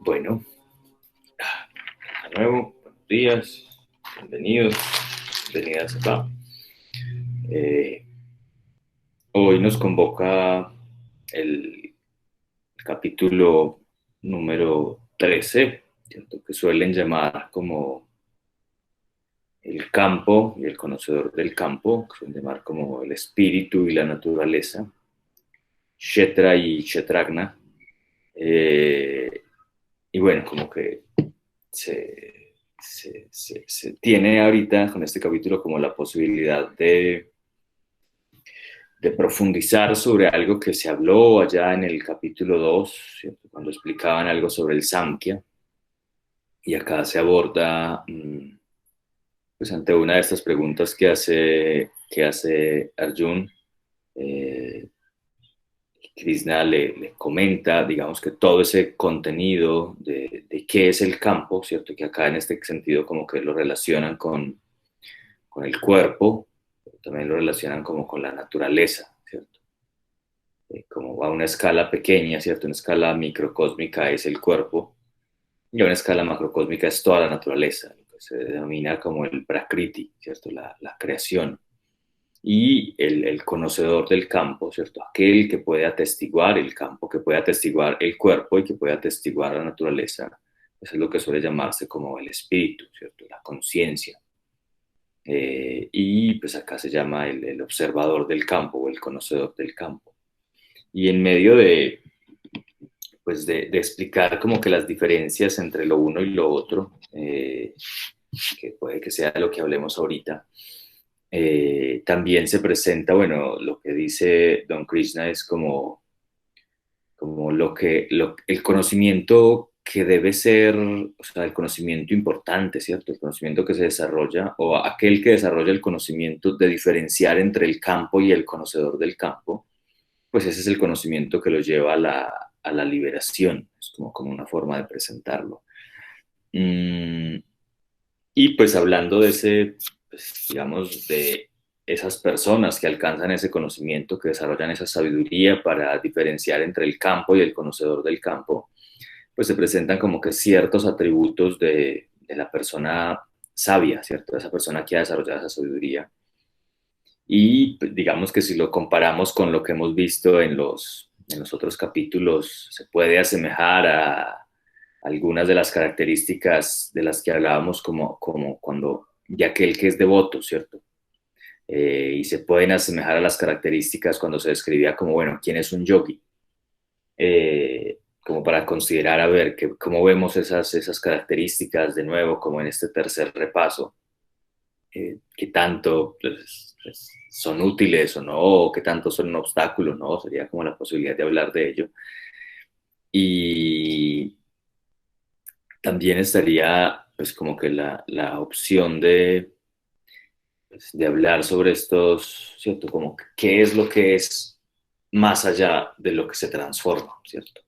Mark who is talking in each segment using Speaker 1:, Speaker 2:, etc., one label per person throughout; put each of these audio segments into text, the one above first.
Speaker 1: Bueno, de nuevo, buenos días, bienvenidos, bienvenidas acá. Eh, Hoy nos convoca el capítulo número 13, ¿cierto? Que suelen llamar como el campo y el conocedor del campo, que suelen llamar como el espíritu y la naturaleza, Kshetra y Kshetragna. Y bueno, como que se tiene ahorita con este capítulo como la posibilidad de profundizar sobre algo que se habló allá en el capítulo 2, ¿cierto? Cuando explicaban algo sobre el Samkhya, y acá se aborda, pues ante una de estas preguntas que hace Arjun, eh, Krishna le comenta, digamos, que todo ese contenido de qué es el campo, ¿cierto? Que acá en este sentido como que lo relacionan con el cuerpo, pero también lo relacionan como con la naturaleza, ¿cierto? Como a una escala pequeña, ¿cierto? Una escala microcósmica es el cuerpo, y a una escala macrocósmica es toda la naturaleza, lo que se denomina como el Prakriti, ¿cierto? La creación. Y el conocedor del campo, ¿cierto? Aquel que puede atestiguar el campo, que puede atestiguar el cuerpo y que puede atestiguar la naturaleza, eso es lo que suele llamarse como el espíritu, ¿cierto? La conciencia. Y pues acá se llama el observador del campo o el conocedor del campo. Y en medio pues de explicar como que las diferencias entre lo uno y lo otro, que puede que sea lo que hablemos ahorita, también se presenta, bueno, lo que dice Don Krishna es como el conocimiento que debe ser, o sea, el conocimiento importante, ¿cierto? El conocimiento que se desarrolla, o aquel que desarrolla el conocimiento de diferenciar entre el campo y el conocedor del campo, pues ese es el conocimiento que lo lleva a la liberación, es como una forma de presentarlo. Mm, y pues hablando de ese, pues, digamos, de esas personas que alcanzan ese conocimiento, que desarrollan esa sabiduría para diferenciar entre el campo y el conocedor del campo, pues se presentan como que ciertos atributos de la persona sabia, ¿cierto? De esa persona que ha desarrollado esa sabiduría. Y pues, digamos que si lo comparamos con lo que hemos visto en los otros capítulos, se puede asemejar a algunas de las características de las que hablábamos como cuando, de aquel que es devoto, ¿cierto? Y se pueden asemejar a las características cuando se describía como, bueno, ¿quién es un yogi? Como para considerar, a ver, cómo vemos esas características de nuevo, como en este tercer repaso, qué tanto pues, son útiles o no, o qué tanto son un obstáculo, ¿no? Sería como la posibilidad de hablar de ello. Y también estaría, pues, como que la opción pues, de hablar sobre estos, ¿cierto? Como qué es lo que es más allá de lo que se transforma, ¿cierto?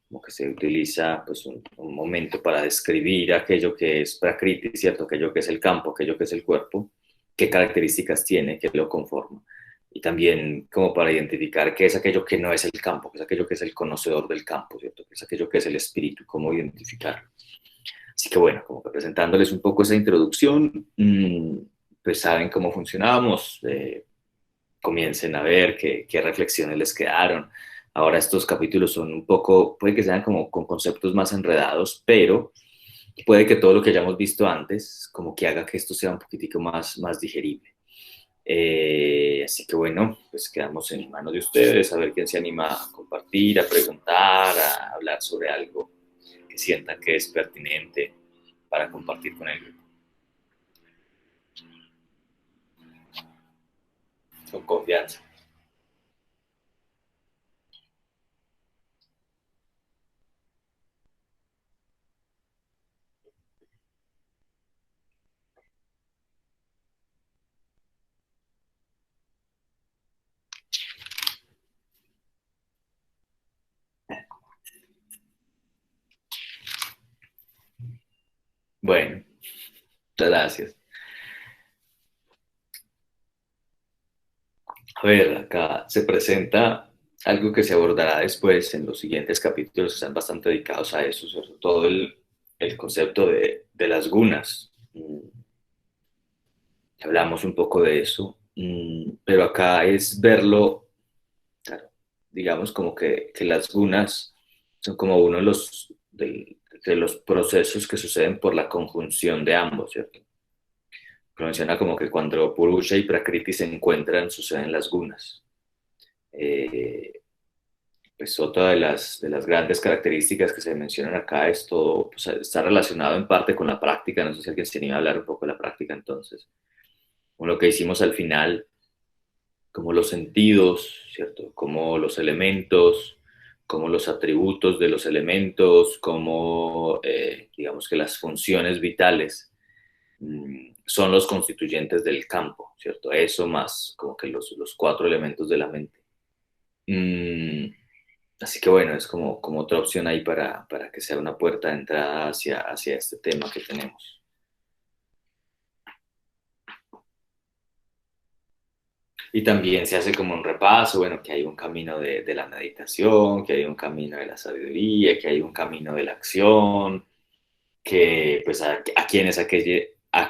Speaker 1: Como que se utiliza pues un momento para describir aquello que es Prakriti, ¿cierto? Aquello que es el campo, aquello que es el cuerpo, qué características tiene, qué lo conforma. Y también como para identificar qué es aquello que no es el campo, qué es aquello que es el conocedor del campo, ¿cierto? Qué es aquello que es el espíritu, cómo identificarlo. Así que bueno, como que presentándoles un poco esa introducción, pues saben cómo funcionamos, comiencen a ver qué reflexiones les quedaron. Ahora estos capítulos son un poco, puede que sean como con conceptos más enredados, pero puede que todo lo que hayamos visto antes, como que haga que esto sea un poquitico más digerible. Así que bueno, pues quedamos en manos de ustedes, a ver quién se anima a compartir, a preguntar, a hablar sobre algo que sientan que es pertinente para compartir con el grupo. Con confianza. Bueno, muchas gracias. A ver, acá se presenta, algo que se abordará después en los siguientes capítulos que están bastante dedicados a eso, sobre todo el concepto de las gunas. Hablamos un poco de eso, pero acá es verlo, claro, digamos como que las gunas son como uno de los procesos que suceden por la conjunción de ambos, ¿cierto? Menciona como que cuando Purusha y Prakriti se encuentran, suceden las gunas. Eh, pues otra de las grandes características que se mencionan acá es todo, pues, está relacionado en parte con la práctica, no sé si alguien se anima a hablar un poco de la práctica entonces, con lo que hicimos al final, como los sentidos, ¿cierto? Como los elementos, como los atributos de los elementos, como digamos que las funciones vitales son los constituyentes del campo, ¿cierto? Eso más como que los cuatro elementos de la mente. Mm, Así que bueno, es como, como otra opción ahí para que sea una puerta de entrada hacia este tema que tenemos. Y también se hace como un repaso, bueno, que hay un camino de la meditación, que hay un camino de la sabiduría, que hay un camino de la acción, que pues a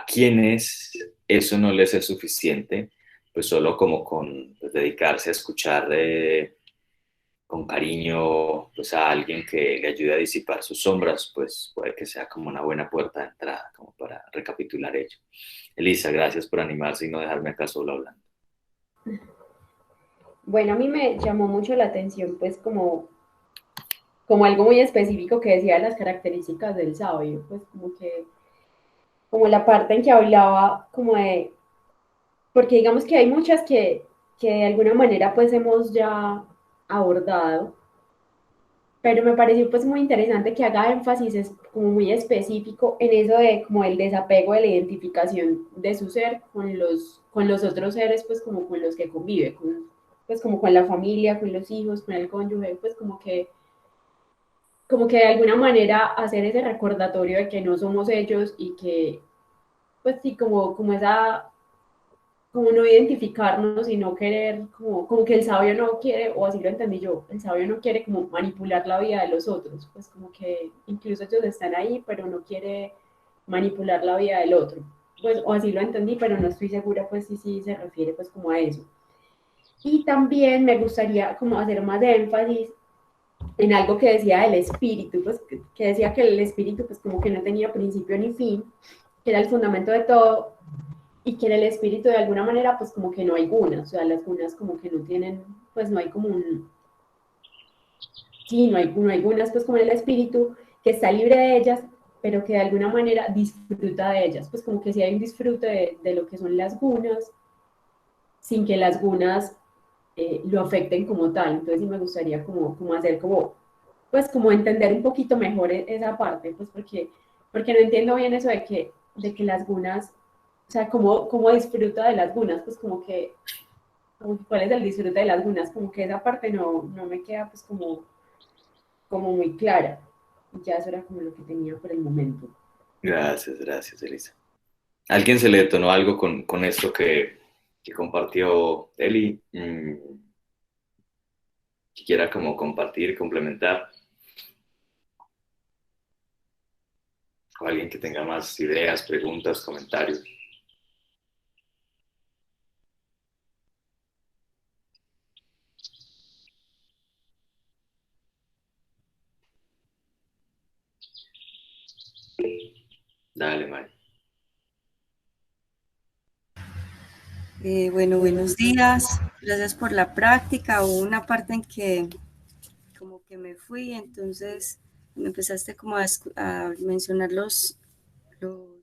Speaker 1: quienes eso no les es suficiente, pues solo como con pues, dedicarse a escuchar con cariño pues a alguien que le ayude a disipar sus sombras, pues puede que sea como una buena puerta de entrada, como para recapitular ello. Elisa, gracias por animarse y no dejarme acá solo hablando.
Speaker 2: Bueno, a mí me llamó mucho la atención, pues como algo muy específico que decía de las características del sabio, pues como la parte en que hablaba como de, porque digamos que hay muchas que de alguna manera pues hemos ya abordado, pero me pareció pues muy interesante que haga énfasis es como muy específico en eso de como el desapego de la identificación de su ser con los otros seres pues como con los que convive, pues como con la familia, con los hijos, con el cónyuge, pues como que de alguna manera hacer ese recordatorio de que no somos ellos y que pues sí, como esa como no identificarnos y no querer, como que el sabio no quiere, o así lo entendí yo, el sabio no quiere como manipular la vida de los otros, pues como que incluso ellos están ahí, pero no quiere manipular la vida del otro. Pues, o así lo entendí, pero no estoy segura, pues sí se refiere pues como a eso. Y también me gustaría como hacer más énfasis en algo que decía del espíritu, pues que decía que el espíritu pues como que no tenía principio ni fin, que era el fundamento de todo, y que en el espíritu de alguna manera pues como que no hay gunas, o sea, las gunas como que no tienen, pues no hay como un, sí, no hay gunas pues como en el espíritu, que está libre de ellas, pero que de alguna manera disfruta de ellas, pues como que sí hay un disfrute de lo que son las gunas, sin que las gunas lo afecten como tal, entonces sí me gustaría como hacer como, pues como entender un poquito mejor esa parte, pues porque no entiendo bien eso de que las gunas, o sea, cómo disfruta de las gunas, pues como que cuál es el disfrute de las gunas, como que esa parte no me queda pues como muy clara. Y ya eso era como lo que tenía por el momento.
Speaker 1: Gracias, gracias, Elisa. ¿A alguien se le detonó algo con esto que compartió Eli? Que quiera como compartir, complementar, o alguien que tenga más ideas, preguntas, comentarios. Dale, Mari.
Speaker 3: Bueno, buenos días. Gracias por la práctica. Hubo una parte en que como que me fui, entonces me empezaste como a mencionar como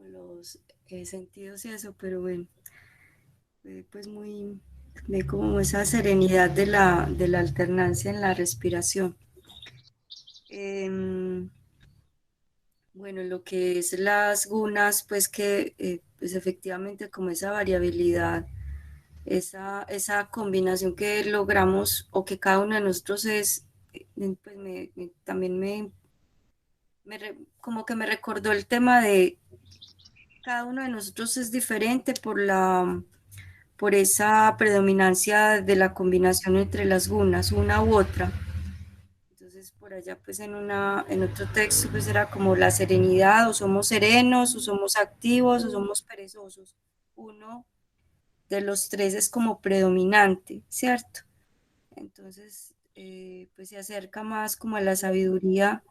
Speaker 3: los sentidos y eso, pero bueno, pues muy, de como esa serenidad de la alternancia en la respiración. Em, bueno, lo que es las gunas, pues que pues efectivamente como esa variabilidad, esa combinación que logramos o que cada uno de nosotros es, pues también como que me recordó el tema de cada uno de nosotros es diferente por esa predominancia de la combinación entre las gunas, una u otra. Entonces por allá pues en otro texto pues era como la serenidad, o somos serenos, o somos activos, o somos perezosos. Uno de los tres es como predominante, ¿cierto? Entonces pues se acerca más como a la sabiduría,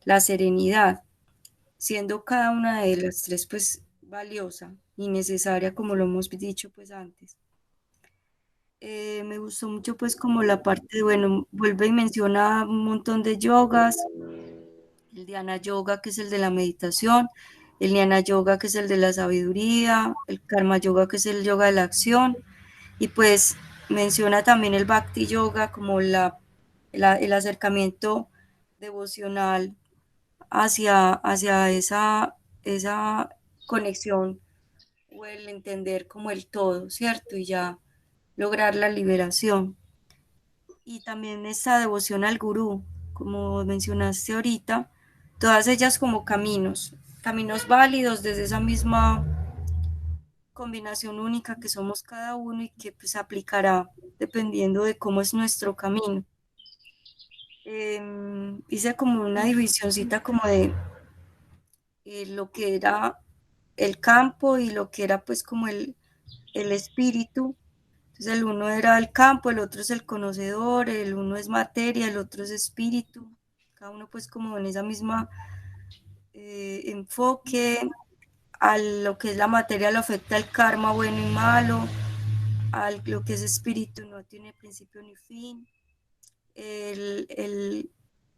Speaker 3: la serenidad, siendo cada una de las tres pues valiosa y necesaria, como lo hemos dicho pues antes. Me gustó mucho pues como la parte, bueno, vuelve y menciona un montón de yogas, el Dhyana Yoga que es el de la meditación, el Jnana Yoga que es el de la sabiduría, el Karma Yoga que es el yoga de la acción, y pues menciona también el Bhakti Yoga como el acercamiento devocional hacia esa conexión o el entender como el todo, ¿cierto? Y ya lograr la liberación. Y también esa devoción al gurú, como mencionaste ahorita, todas ellas como caminos válidos desde esa misma combinación única que somos cada uno y que pues aplicará dependiendo de cómo es nuestro camino. Hice como una divisioncita como de lo que era el campo y lo que era pues como el espíritu. Entonces el uno era el campo, el otro es el conocedor, el uno es materia, el otro es espíritu. Cada uno pues como en esa misma enfoque. A lo que es la materia lo afecta el karma bueno y malo, a lo que es espíritu no tiene principio ni fin.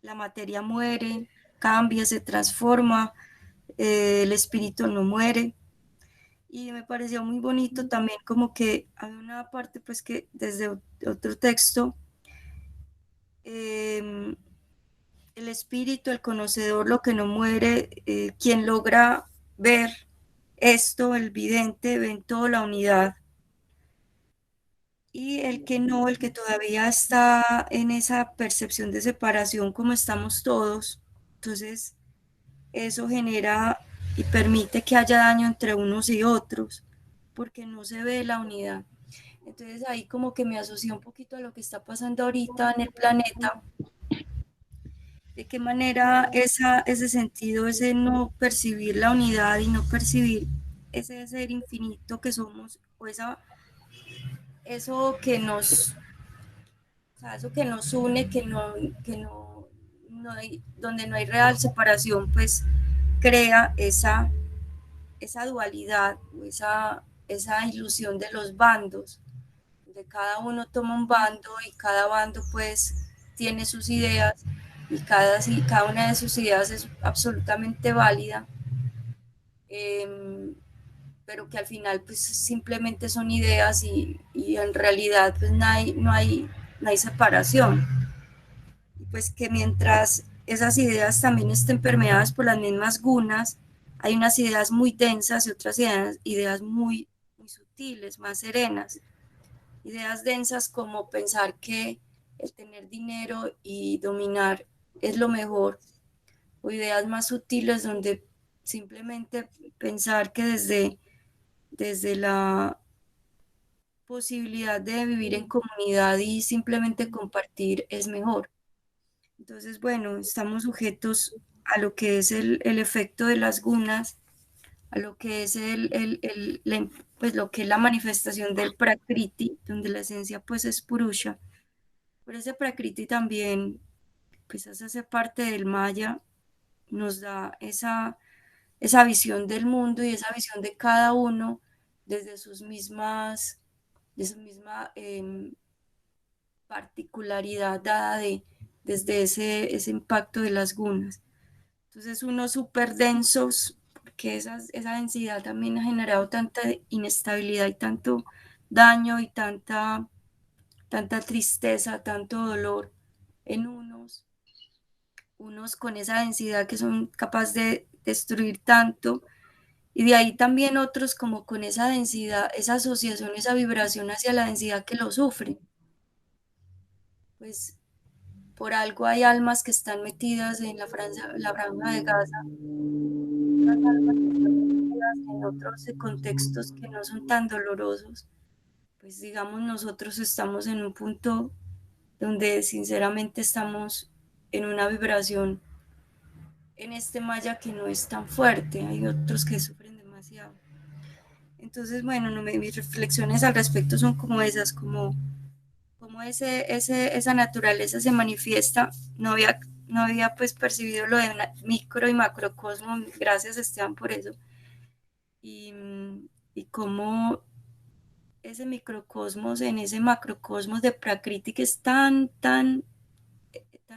Speaker 3: La materia muere, cambia, se transforma, el espíritu no muere. Y me pareció muy bonito también como que hay una parte pues que desde otro texto, el espíritu, el conocedor, lo que no muere, quien logra ver esto, el vidente, ve en toda la unidad. Y el que no, el que todavía está en esa percepción de separación como estamos todos, entonces eso genera y permite que haya daño entre unos y otros, porque no se ve la unidad. Entonces ahí como que me asocié un poquito a lo que está pasando ahorita en el planeta, de qué manera ese sentido, ese no percibir la unidad y no percibir ese ser infinito que somos, o eso que nos, o sea, eso que nos une, no hay, donde no hay real separación, pues crea esa dualidad, esa ilusión de los bandos, donde cada uno toma un bando y cada bando pues tiene sus ideas y cada una de sus ideas es absolutamente válida, pero que al final pues simplemente son ideas y en realidad pues no hay separación. Y pues que mientras esas ideas también estén permeadas por las mismas gunas, hay unas ideas muy densas y otras ideas muy sutiles, más serenas. Ideas densas como pensar que el tener dinero y dominar es lo mejor, o ideas más sutiles donde simplemente pensar que desde la posibilidad de vivir en comunidad y simplemente compartir es mejor. Entonces, bueno, estamos sujetos a lo que es el efecto de las gunas, a lo que es pues lo que es la manifestación del Prakriti, donde la esencia pues es Purusha. Pero ese Prakriti también, pues hace parte del Maya, nos da esa visión del mundo y esa visión de cada uno desde de su misma particularidad dada desde ese impacto de las gunas. Entonces, unos súper densos, porque esa densidad también ha generado tanta inestabilidad y tanto daño y tanta tristeza, tanto dolor en unos con esa densidad que son capaces de destruir tanto, y de ahí también otros como con esa densidad, esa asociación, esa vibración hacia la densidad que lo sufren. Pues por algo hay almas que están metidas en la franja de Gaza, otras almas que están metidas en otros contextos que no son tan dolorosos, pues digamos nosotros estamos en un punto donde sinceramente estamos en una vibración en este maya que no es tan fuerte, hay otros que sufren demasiado. Entonces, bueno, no, mis reflexiones al respecto son como esas, como esa naturaleza se manifiesta. No había pues percibido lo de micro y macrocosmo, gracias Esteban por eso. Y, y cómo ese microcosmos en ese macrocosmos de Prakriti que es tan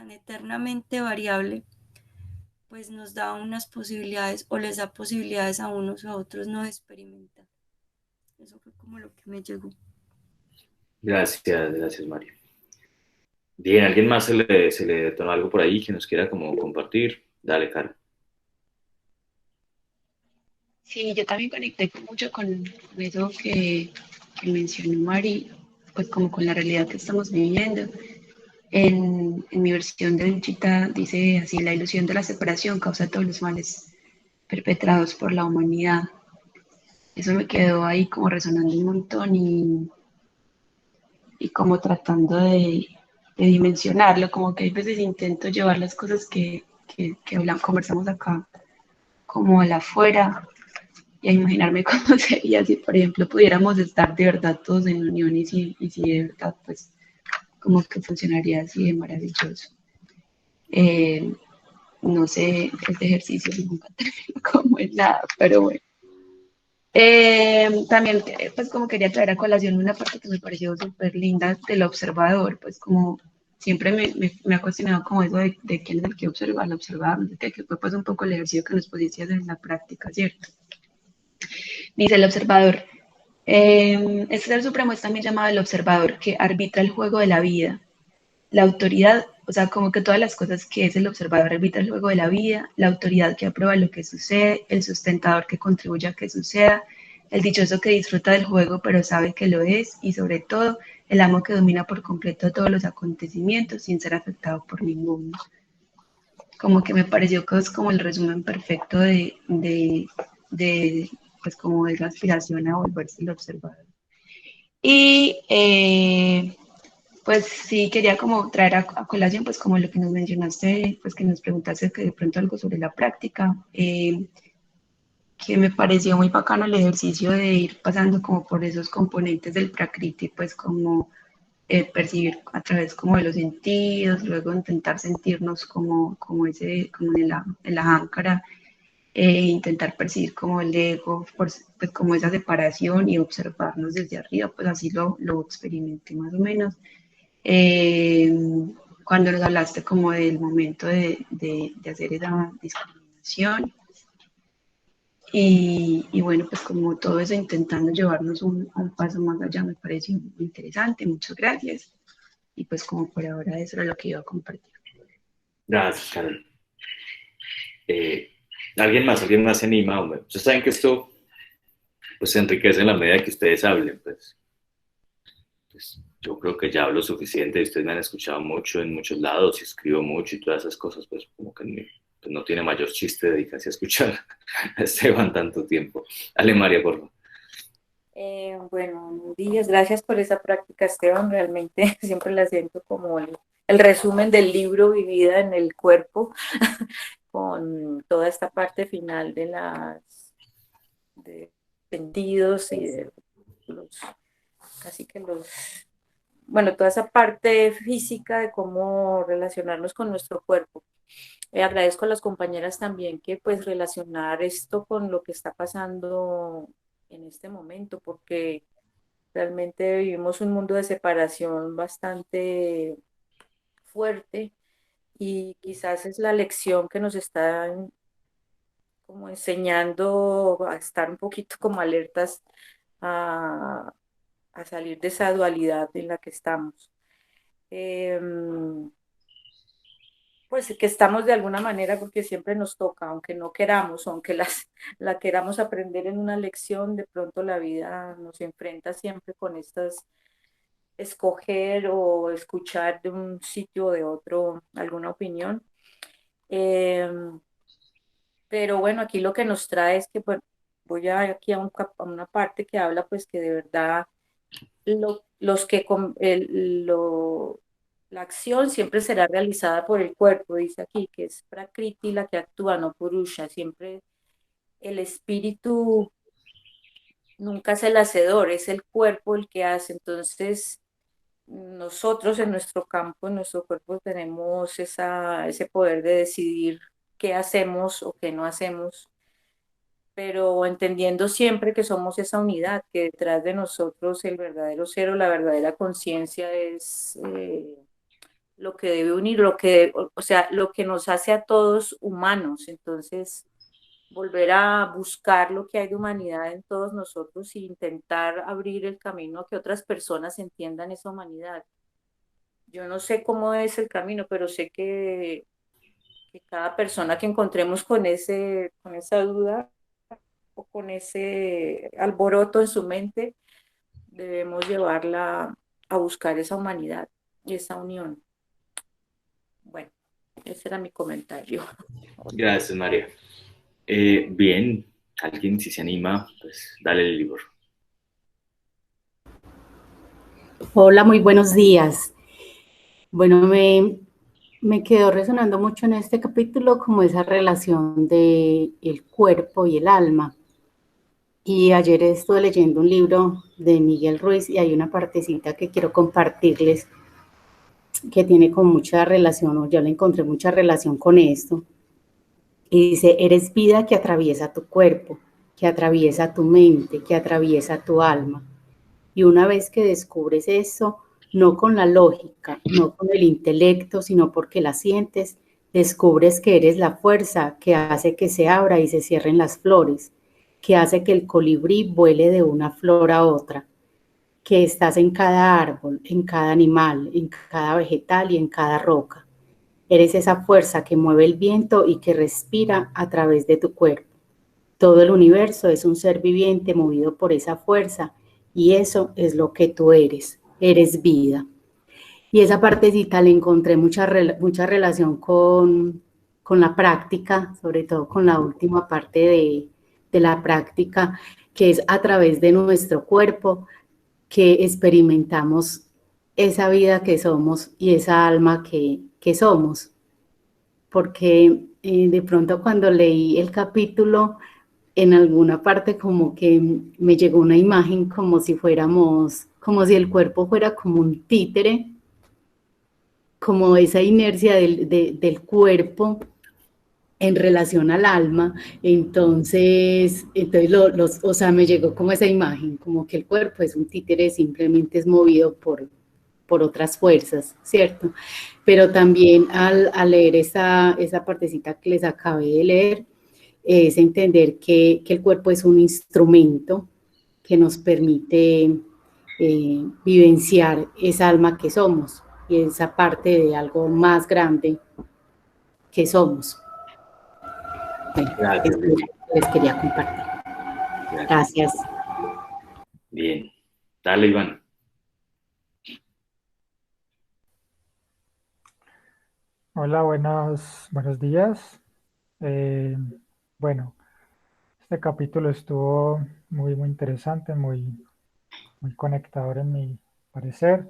Speaker 3: eternamente variable, pues nos da unas posibilidades o les da posibilidades a unos o a otros no experimentar. Eso fue como lo que me llegó.
Speaker 1: Gracias, Mario. Bien, ¿alguien más se le detonó algo por ahí que nos quiera como compartir? Dale, Caro.
Speaker 4: Sí, yo también conecté mucho con eso que mencionó Mari, pues como con la realidad que estamos viviendo. En mi versión de Unchita dice así, la ilusión de la separación causa todos los males perpetrados por la humanidad. Eso me quedó ahí como resonando un montón y como tratando de dimensionarlo, como que hay veces intento llevar las cosas que conversamos acá como a la afuera y a imaginarme cómo sería si, por ejemplo, pudiéramos estar de verdad todos en unión y si de verdad, pues, como que funcionaría así de maravilloso. Eh, no sé, este ejercicio nunca termino como en nada, pero bueno. También, pues como quería traer a colación una parte que me pareció súper linda del observador, pues como siempre me ha cuestionado como eso de quién es el que observa, al observar, que fue pues un poco el ejercicio que nos pudiste hacer en la práctica, ¿cierto? Dice el observador, este ser supremo es también llamado el observador, que arbitra el juego de la vida. La autoridad, o sea, como que todas las cosas que es el observador arbitra el juego de la vida, la autoridad que aprueba lo que sucede, el sustentador que contribuye a que suceda, el dichoso que disfruta del juego pero sabe que lo es y sobre todo el amo que domina por completo todos los acontecimientos sin ser afectado por ninguno. Como que me pareció que es como el resumen perfecto de pues como de la aspiración a volverse el observador. Y pues sí, quería como traer a colación, pues como lo que nos mencionaste, pues que nos preguntaste que de pronto algo sobre la práctica, que me pareció muy bacano el ejercicio de ir pasando como por esos componentes del Prakriti, pues como percibir a través como de los sentidos, luego intentar sentirnos como en la áncara, intentar percibir como el ego, pues como esa separación y observarnos desde arriba, pues así lo experimenté más o menos. Eh, Cuando nos hablaste como del momento de hacer esa discriminación y bueno, pues como todo eso intentando llevarnos un paso más allá me pareció muy interesante, muchas gracias y pues como por ahora eso era lo que iba a compartir.
Speaker 1: Gracias, Carol. Eh, ¿Alguien más se anima? Hombre? Ustedes saben que esto pues se enriquece en la medida que ustedes hablen, pues yo creo que ya hablo suficiente, ustedes me han escuchado mucho en muchos lados y escribo mucho y todas esas cosas, pues como que pues no tiene mayor chiste dedicarse a escuchar a Esteban tanto tiempo. Dale, María, por favor.
Speaker 5: Bueno, días, gracias por esa práctica, Esteban. Realmente siempre la siento como el resumen del libro Vivida en el cuerpo, con toda esta parte final de de sentidos y de los, casi que bueno, toda esa parte física de cómo relacionarnos con nuestro cuerpo. Agradezco a las compañeras también que pues relacionar esto con lo que está pasando en este momento, porque realmente vivimos un mundo de separación bastante fuerte y quizás es la lección que nos está como enseñando a estar un poquito como alertas a, a salir de esa dualidad en la que estamos. Pues que estamos de alguna manera porque siempre nos toca, aunque no queramos, aunque la queramos aprender en una lección, de pronto la vida nos enfrenta siempre con estas escoger o escuchar de un sitio o de otro alguna opinión. Eh, pero bueno, aquí lo que nos trae es que pues, voy aquí a una parte que habla pues que de verdad la acción siempre será realizada por el cuerpo, dice aquí, que es Prakriti la que actúa, no Purusha. Siempre el espíritu nunca es el hacedor, es el cuerpo el que hace. Entonces, nosotros en nuestro campo, en nuestro cuerpo, tenemos ese poder de decidir qué hacemos o qué no hacemos, pero entendiendo siempre que somos esa unidad, que detrás de nosotros el verdadero cero, la verdadera conciencia es lo que debe unir, o sea, lo que nos hace a todos humanos. Entonces, volver a buscar lo que hay de humanidad en todos nosotros e intentar abrir el camino a que otras personas entiendan esa humanidad. Yo no sé cómo es el camino, pero sé que cada persona que encontremos con esa duda o con ese alboroto en su mente, debemos llevarla a buscar esa humanidad y esa unión. Bueno, ese era mi comentario.
Speaker 1: Gracias, María. Bien, alguien si se anima, pues dale el libro.
Speaker 6: Hola, muy buenos días. Bueno, me quedó resonando mucho en este capítulo como esa relación de el cuerpo y el alma. Y ayer estuve leyendo un libro de Miguel Ruiz y hay una partecita que quiero compartirles que tiene con mucha relación, o yo le encontré mucha relación con esto. Y dice, eres vida que atraviesa tu cuerpo, que atraviesa tu mente, que atraviesa tu alma. Y una vez que descubres eso, no con la lógica, no con el intelecto, sino porque la sientes, descubres que eres la fuerza que hace que se abra y se cierren las flores, que hace que el colibrí vuele de una flor a otra, que estás en cada árbol, en cada animal, en cada vegetal y en cada roca. Eres esa fuerza que mueve el viento y que respira a través de tu cuerpo. Todo el universo es un ser viviente movido por esa fuerza y eso es lo que tú eres. Eres vida. Y esa partecita le encontré mucha relación con la práctica, sobre todo con la última parte de la práctica, que es a través de nuestro cuerpo que experimentamos esa vida que somos y esa alma que somos. Porque de pronto cuando leí el capítulo, en alguna parte como que me llegó una imagen como si fuéramos, como si el cuerpo fuera como un títere, como esa inercia del cuerpo en relación al alma. Entonces o sea, me llegó como esa imagen, como que el cuerpo es un títere, simplemente es movido por otras fuerzas, ¿cierto? Pero también al leer esa partecita que les acabé de leer, es entender que el cuerpo es un instrumento que nos permite vivenciar esa alma que somos y esa parte de algo más grande que somos. Bueno,
Speaker 1: Gracias,
Speaker 6: les quería compartir. Gracias.
Speaker 1: Bien, dale, Iván.
Speaker 7: Hola, buenos días. Eh, bueno, este capítulo estuvo muy interesante, muy conectador en mi parecer.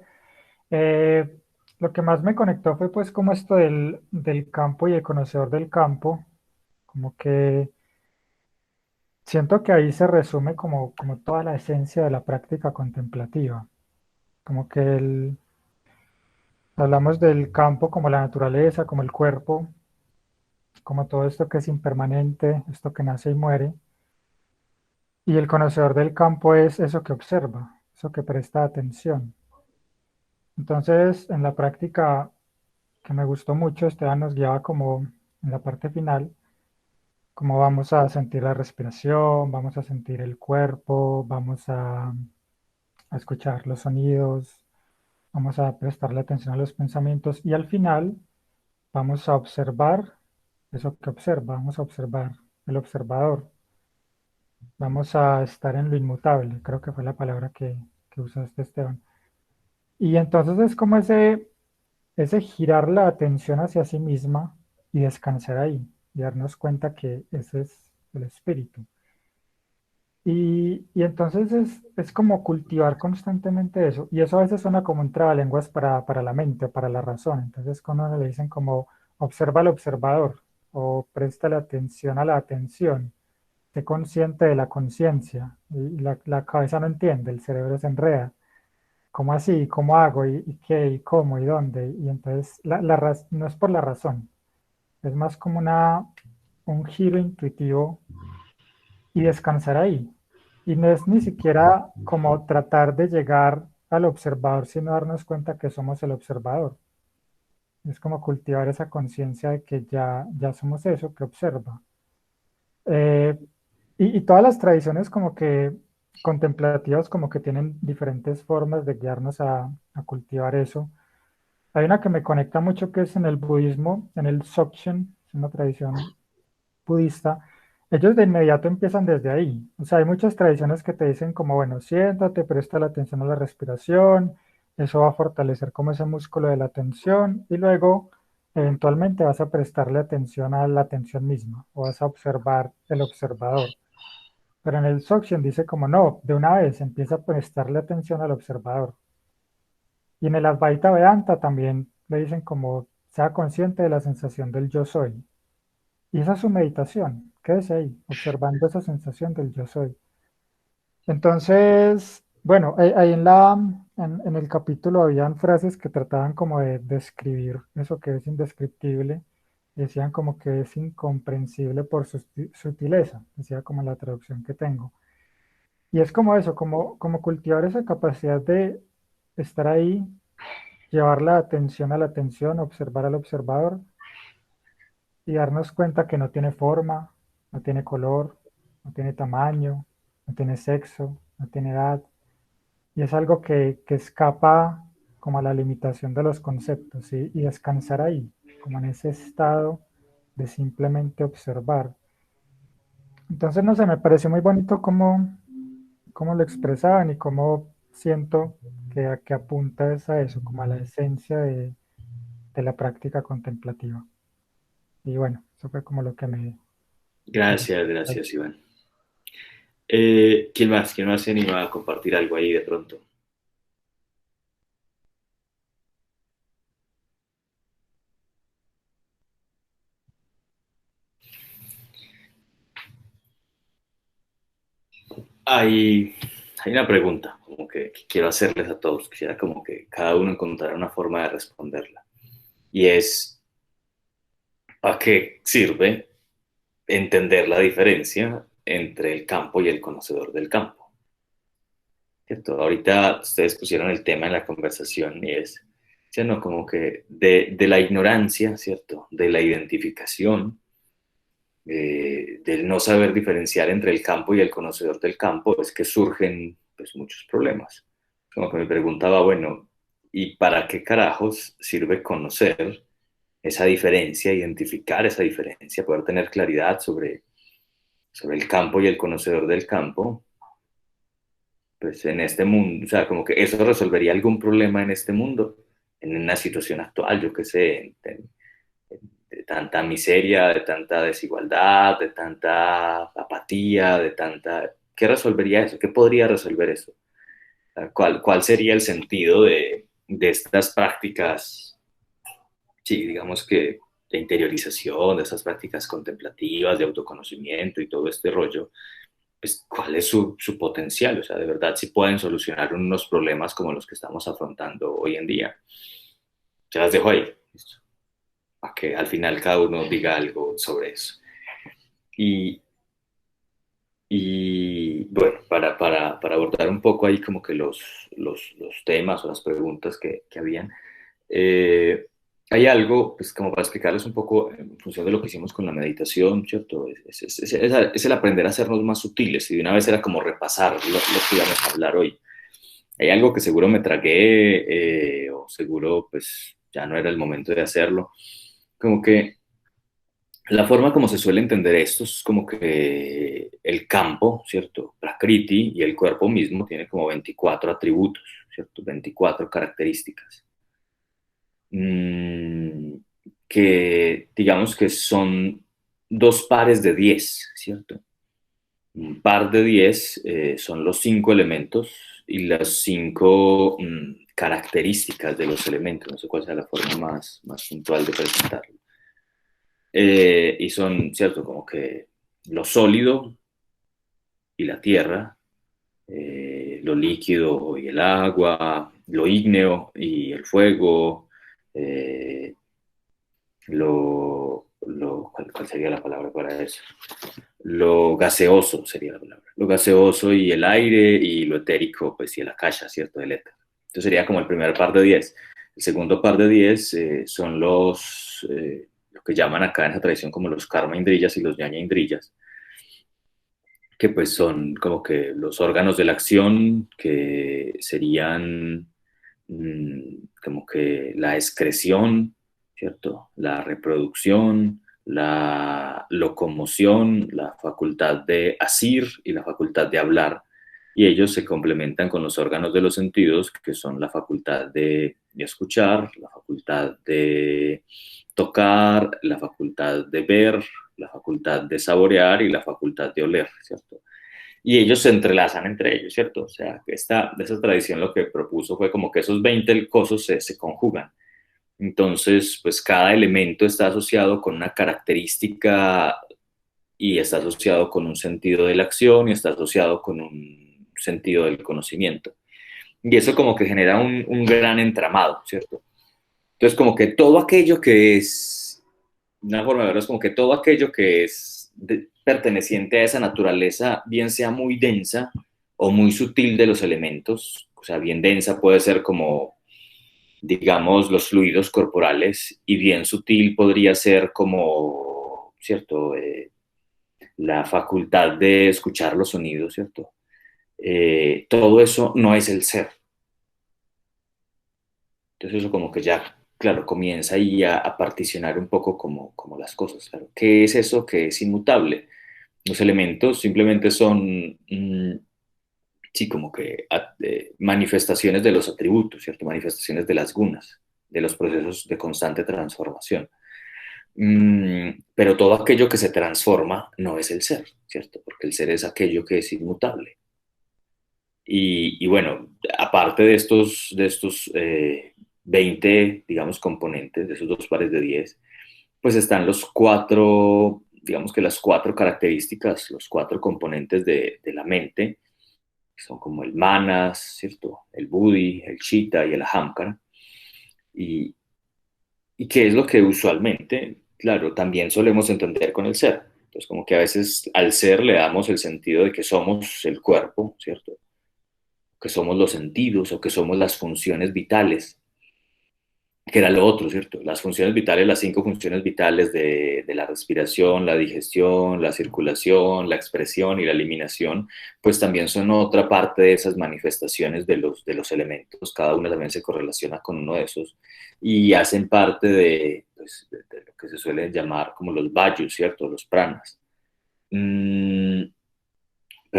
Speaker 7: Eh, lo que más me conectó fue pues como esto del campo y el conocedor del campo, como que siento que ahí se resume como toda la esencia de la práctica contemplativa, como que hablamos del campo como la naturaleza, como el cuerpo, como todo esto que es impermanente, esto que nace y muere. Y el conocedor del campo es eso que observa, eso que presta atención. Entonces, en la práctica que me gustó mucho, Esteban nos guiaba como en la parte final, como vamos a sentir la respiración, vamos a sentir el cuerpo, vamos a escuchar los sonidos, vamos a prestarle atención a los pensamientos y al final vamos a observar eso que observa, vamos a observar el observador. Vamos a estar en lo inmutable, creo que fue la palabra que usaste, Esteban. Y entonces es como ese girar la atención hacia sí misma y descansar ahí, y darnos cuenta que ese es el espíritu. Y entonces es como cultivar constantemente eso. Y eso a veces suena como un trabalenguas para la mente, para la razón. Entonces cuando uno le dicen como observa al observador o presta la atención a la atención, sé consciente de la conciencia. Y la cabeza no entiende, el cerebro se enreda. ¿Cómo así? ¿Cómo hago? ¿Y qué? ¿Y cómo? ¿Y dónde? Y entonces no es por la razón, es más como un giro intuitivo y descansar ahí. Y no es ni siquiera como tratar de llegar al observador, sino darnos cuenta que somos el observador. Es como cultivar esa conciencia de que ya somos eso que observa. Eh, y todas las tradiciones como que contemplativas como que tienen diferentes formas de guiarnos a cultivar eso. Hay una que me conecta mucho que es en el budismo, en el Dzogchen, es una tradición budista. Ellos de inmediato empiezan desde ahí. O sea, hay muchas tradiciones que te dicen como, bueno, siéntate, presta la atención a la respiración, eso va a fortalecer como ese músculo de la atención y luego eventualmente vas a prestarle atención a la atención misma o vas a observar el observador. Pero en el Dzogchen dice como no, de una vez empieza a prestarle atención al observador. Y en el Advaita Vedanta también le dicen como sea consciente de la sensación del yo soy. Y esa es su meditación. Quédese ahí, observando esa sensación del yo soy. Entonces, bueno, ahí en el capítulo habían frases que trataban como de describir eso que es indescriptible. Decían como que es incomprensible por su sutileza, decía como la traducción que tengo. Y es como eso, como cultivar esa capacidad de estar ahí, llevar la atención a la atención, observar al observador y darnos cuenta que no tiene forma, no tiene color, no tiene tamaño, no tiene sexo, no tiene edad. Y es algo que escapa como a la limitación de los conceptos, ¿sí? Y descansar ahí, como en ese estado de simplemente observar. Entonces, no sé, me pareció muy bonito cómo lo expresaban y cómo siento que apunta es a eso, como a la esencia de la práctica contemplativa. Y bueno, eso fue como lo que me...
Speaker 1: Gracias, gracias, Iván. ¿Quién más? ¿Quién más se anima a compartir algo ahí de pronto? Hay, hay una pregunta como que quiero hacerles a todos. Quisiera como que cada uno encontrara una forma de responderla. Y es, ¿a qué sirve entender la diferencia entre el campo y el conocedor del campo? ¿Cierto? Ahorita ustedes pusieron el tema en la conversación y es, ¿sí? ¿No? Como que de la ignorancia, ¿cierto? De la identificación, del no saber diferenciar entre el campo y el conocedor del campo, es que surgen pues, muchos problemas. Como que me preguntaba, bueno, ¿y para qué carajos sirve conocer esa diferencia, identificar esa diferencia, poder tener claridad sobre el campo y el conocedor del campo? Pues en este mundo, o sea, como que eso resolvería algún problema en este mundo, en una situación actual, yo qué sé, de tanta miseria, de tanta desigualdad, de tanta apatía, de tanta... ¿Qué resolvería eso? ¿Qué podría resolver eso? ¿Cuál sería el sentido de estas prácticas, sí, digamos que de interiorización, de esas prácticas contemplativas, de autoconocimiento y todo este rollo? Pues, ¿cuál es su potencial? O sea, de verdad, si pueden solucionar unos problemas como los que estamos afrontando hoy en día. Se las dejo ahí, ¿listo? Para que al final cada uno diga algo sobre eso. Y, y bueno, para abordar un poco ahí como que los temas o las preguntas que habían, eh, hay algo, pues como para explicarles un poco en función de lo que hicimos con la meditación, ¿cierto? Es el aprender a hacernos más sutiles y de una vez era como repasar lo que íbamos a hablar hoy. Hay algo que seguro me tragué o seguro pues ya no era el momento de hacerlo. Como que la forma como se suele entender esto es como que el campo, ¿cierto? Prakriti y el cuerpo mismo tiene como 24 atributos, ¿cierto? 24 características. Mm, que digamos que son dos pares de 10, ¿cierto? un par de 10 son los 5 elementos y las 5 características de los elementos, no sé cuál sea la forma más puntual de presentarlo. Y son, ¿cierto? Como que lo sólido y la tierra, lo líquido y el agua, lo ígneo y el fuego, ¿cuál sería la palabra para eso? Lo gaseoso sería la palabra. Lo gaseoso y el aire y lo etérico, pues y el akasha, ¿cierto? El éter. Entonces sería como el primer par de 10. El segundo par de 10 son lo que llaman acá en esa tradición como los karma indriyas y los ñaña indriyas, que pues son como que los órganos de la acción que serían como que la excreción, ¿cierto? La reproducción, la locomoción, la facultad de asir y la facultad de hablar. Y ellos se complementan con los órganos de los sentidos, que son la facultad de escuchar, la facultad de tocar, la facultad de ver, la facultad de saborear y la facultad de oler, ¿cierto? Y ellos se entrelazan entre ellos, ¿cierto? O sea, esa tradición lo que propuso fue como que esos 20 cosos se conjugan. Entonces, pues cada elemento está asociado con una característica y está asociado con un sentido de la acción y está asociado con un sentido del conocimiento. Y eso como que genera un gran entramado, ¿cierto? Entonces, como que todo aquello que es, una forma de verlo es como que todo aquello que es perteneciente a esa naturaleza, bien sea muy densa o muy sutil de los elementos, o sea, bien densa puede ser como, digamos, los fluidos corporales, y bien sutil podría ser como, ¿cierto? La facultad de escuchar los sonidos, ¿cierto? Todo eso no es el ser. Entonces eso como que ya, claro, comienza ahí a particionar un poco como las cosas, claro. ¿Qué es eso que es inmutable? Los elementos simplemente son, sí, como que manifestaciones de los atributos, ¿cierto? Manifestaciones de las gunas, de los procesos de constante transformación. Pero todo aquello que se transforma no es el ser, ¿cierto? Porque el ser es aquello que es inmutable. Y bueno, aparte de estos 20, digamos, componentes, de esos dos pares de 10, pues están los cuatro, digamos que las cuatro características, los cuatro componentes de la mente, que son como el manas, ¿cierto? El buddhi, el chitta y el ahamkara. Y, y qué es lo que usualmente, claro, también solemos entender con el ser. Entonces, como que a veces al ser le damos el sentido de que somos el cuerpo, ¿cierto? Que somos los sentidos o que somos las funciones vitales, que era lo otro, ¿cierto? Las funciones vitales, las 5 funciones vitales de la respiración, la digestión, la circulación, la expresión y la eliminación, pues también son otra parte de esas manifestaciones de los elementos. Cada una también se correlaciona con uno de esos y hacen parte pues, de lo que se suele llamar como los vayus, ¿cierto? Los pranas. Pero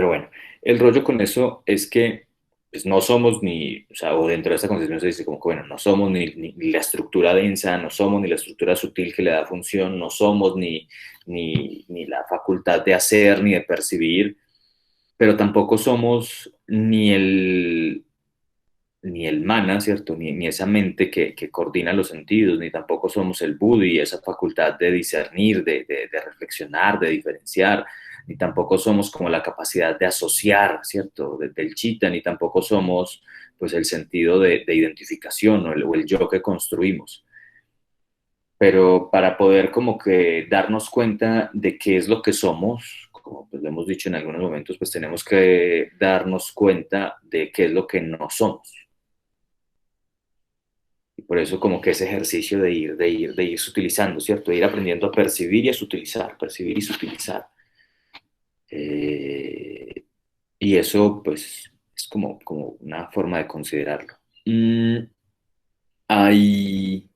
Speaker 1: bueno, el rollo con eso es que pues, no somos ni, o sea, o dentro de esta concepción se dice como que, bueno, no somos ni la estructura densa, no somos ni la estructura sutil que le da función, no somos ni la facultad de hacer ni de percibir, pero tampoco somos ni el mana, ¿cierto? Ni esa mente que coordina los sentidos, ni tampoco somos el buddhi, esa facultad de discernir, de reflexionar, de diferenciar, ni tampoco somos como la capacidad de asociar, ¿cierto? Del chitta, ni tampoco somos pues el sentido de identificación o el yo que construimos. Pero para poder como que darnos cuenta de qué es lo que somos, como pues lo hemos dicho en algunos momentos, pues tenemos que darnos cuenta de qué es lo que no somos. Y por eso como que ese ejercicio de ir sutilizando, ¿cierto? De ir aprendiendo a percibir y a sutilizar, percibir y sutilizar. Eh, y eso pues es como una forma de considerarlo. Hay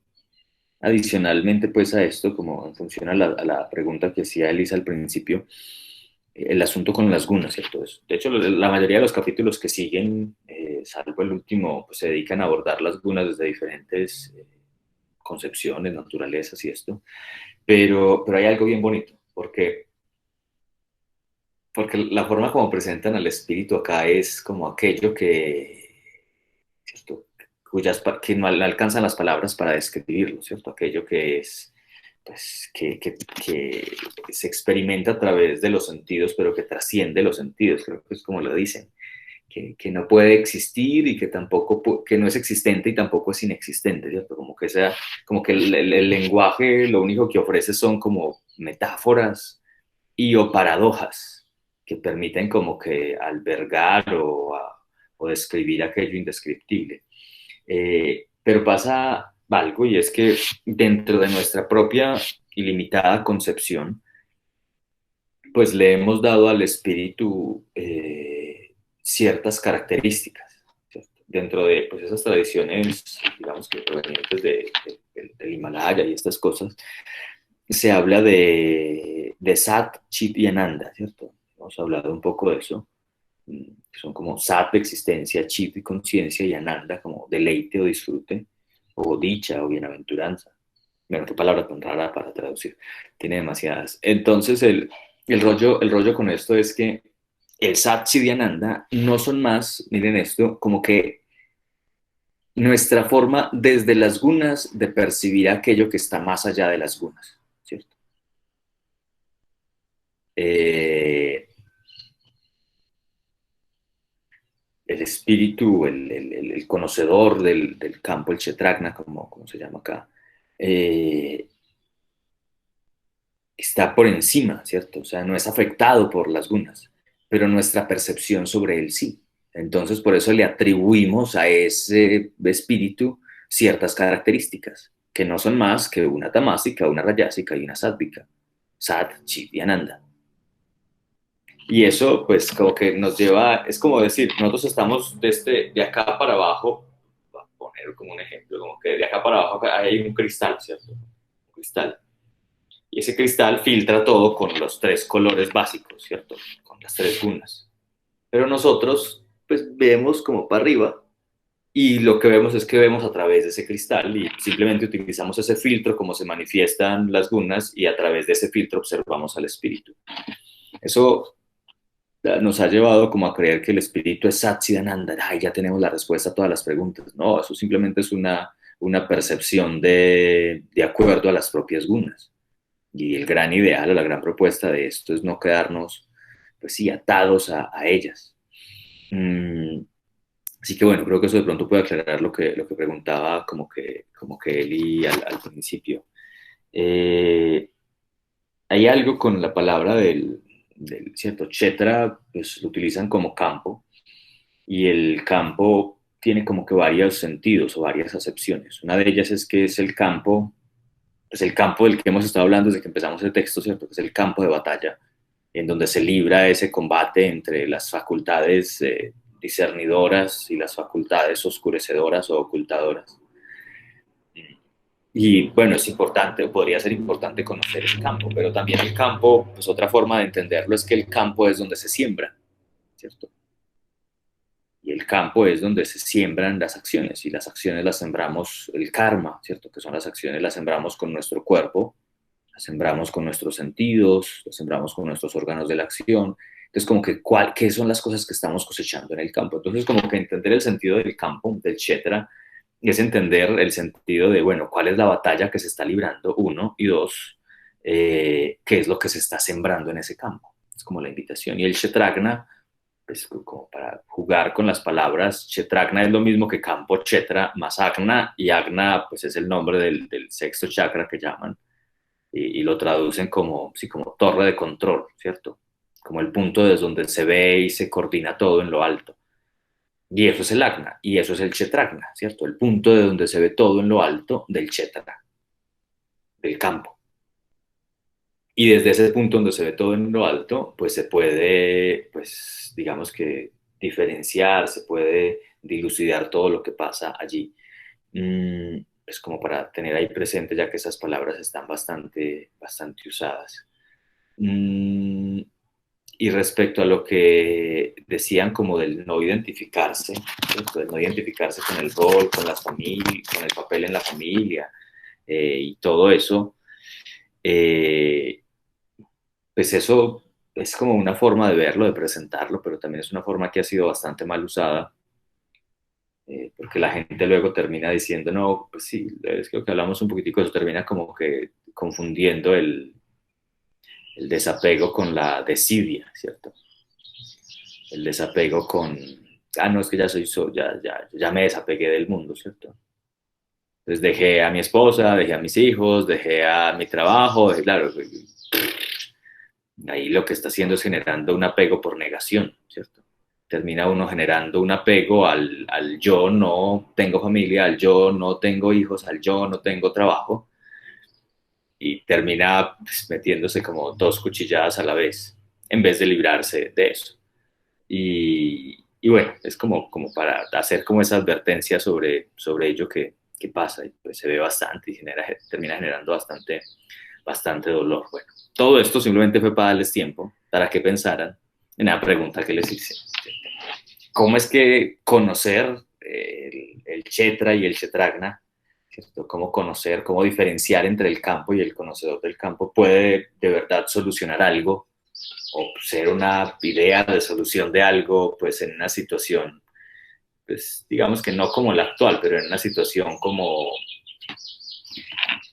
Speaker 1: adicionalmente pues a esto, como en función a la pregunta que hacía Elisa al principio, el asunto con las gunas, ¿cierto? De hecho, la mayoría de los capítulos que siguen, salvo el último, pues se dedican a abordar las gunas desde diferentes concepciones, naturalezas y esto, pero hay algo bien bonito, porque porque la forma como presentan al espíritu acá es como aquello que, ¿cierto? Que no alcanzan las palabras para describirlo, ¿cierto? Aquello que es, pues, que se experimenta a través de los sentidos, pero que trasciende los sentidos, creo que es como lo dicen, que no puede existir y que tampoco, que no es existente y tampoco es inexistente, ¿cierto? Como que el lenguaje lo único que ofrece son como metáforas y o paradojas que permiten como que albergar o describir aquello indescriptible. Pero pasa algo y es que dentro de nuestra propia ilimitada concepción, pues le hemos dado al espíritu ciertas características, ¿cierto? Dentro de pues, esas tradiciones, digamos que provenientes del Himalaya y estas cosas, se habla de Sat, Chit y Ananda, ¿cierto? Hemos hablado un poco de eso. Son como Sat, existencia, Chit y conciencia, y Ananda como deleite o disfrute, o dicha o bienaventuranza. Bueno, qué palabra tan rara para traducir. Tiene demasiadas. Entonces, el rollo con esto es que el Sat, Chit y Ananda no son más, miren esto, como que nuestra forma desde las gunas de percibir aquello que está más allá de las gunas, ¿cierto? El espíritu, el conocedor del campo, el Kshetrajna, como se llama acá, está por encima, ¿cierto? O sea, no es afectado por las gunas, pero nuestra percepción sobre él sí. Entonces, por eso le atribuimos a ese espíritu ciertas características, que no son más que una tamásica, una rayásica y una sádvica. Sat, Chit y Ananda. Y eso, pues, como que nos lleva, es como decir, nosotros estamos de acá para abajo, voy a poner como un ejemplo, como que de acá para abajo hay un cristal, ¿cierto? Un cristal. Y ese cristal filtra todo con los tres colores básicos, ¿cierto? Con las tres gunas. Pero nosotros, pues, vemos como para arriba y lo que vemos es que vemos a través de ese cristal y simplemente utilizamos ese filtro como se manifiestan las gunas y a través de ese filtro observamos al espíritu. Eso nos ha llevado como a creer que el espíritu es Satchidananda, ay, ya tenemos la respuesta a todas las preguntas. No, eso simplemente es una percepción de acuerdo a las propias gunas. Y el gran ideal o la gran propuesta de esto es no quedarnos, pues sí, atados a ellas. Así que bueno, creo que eso de pronto puede aclarar lo que preguntaba como que Eli al principio. Hay algo con la palabra del cierto Kshetra, pues lo utilizan como campo, y el campo tiene como que varios sentidos o varias acepciones. Una de ellas es que es el campo del que hemos estado hablando desde que empezamos el texto, ¿cierto? Que es el campo de batalla, en donde se libra ese combate entre las facultades discernidoras y las facultades oscurecedoras o ocultadoras. Y bueno, es importante, podría ser importante conocer el campo, pero también el campo, pues otra forma de entenderlo es que el campo es donde se siembra, ¿cierto? Y el campo es donde se siembran las acciones, y las acciones las sembramos, el karma, ¿cierto? Que son las acciones, las sembramos con nuestro cuerpo, las sembramos con nuestros sentidos, las sembramos con nuestros órganos de la acción. Entonces, como que, ¿qué son las cosas que estamos cosechando en el campo? Entonces, como que entender el sentido del campo, del Kshetra, es entender el sentido de, bueno, cuál es la batalla que se está librando, uno, y dos, qué es lo que se está sembrando en ese campo. Es como la invitación. Y el Kshetrajna, pues como para jugar con las palabras, Kshetrajna es lo mismo que campo Kshetra más Agna, y Agna pues es el nombre del sexto chakra que llaman, y lo traducen como, sí, como torre de control, ¿cierto? Como el punto desde donde se ve y se coordina todo en lo alto. Y eso es el Agna, y eso es el Kshetrajna, ¿cierto? El punto de donde se ve todo en lo alto del Kshetra, del campo. Y desde ese punto donde se ve todo en lo alto, pues se puede, pues digamos que diferenciar, se puede dilucidar todo lo que pasa allí. Es como para tener ahí presente, ya que esas palabras están bastante usadas. Y respecto a lo que decían como del no identificarse, ¿cierto? Del no identificarse con el rol, con las familias, con el papel en la familia y todo eso, pues eso es como una forma de verlo, de presentarlo, pero también es una forma que ha sido bastante mal usada, porque la gente luego termina diciendo, no, pues sí, es que lo que hablamos un poquitico de eso, termina como que confundiendo el desapego con la desidia, ¿cierto? El desapego con, no, es que ya ya me desapegué del mundo, ¿cierto? Entonces dejé a mi esposa, dejé a mis hijos, dejé a mi trabajo, claro, ahí lo que está haciendo es generando un apego por negación, ¿cierto? Termina uno generando un apego al yo no tengo familia, al yo no tengo hijos, al yo no tengo trabajo, y termina pues, metiéndose como dos cuchilladas a la vez, en vez de librarse de eso. Y bueno, es como para hacer como esa advertencia sobre ello que pasa, y pues se ve bastante y termina generando bastante dolor. Bueno, todo esto simplemente fue para darles tiempo, para que pensaran en la pregunta que les hice. ¿Cómo es que conocer el Kshetra y el Kshetragna, ¿cierto? Cómo conocer, cómo diferenciar entre el campo y el conocedor del campo puede de verdad solucionar algo o ser una idea de solución de algo, pues en una situación, pues digamos que no como la actual, pero en una situación como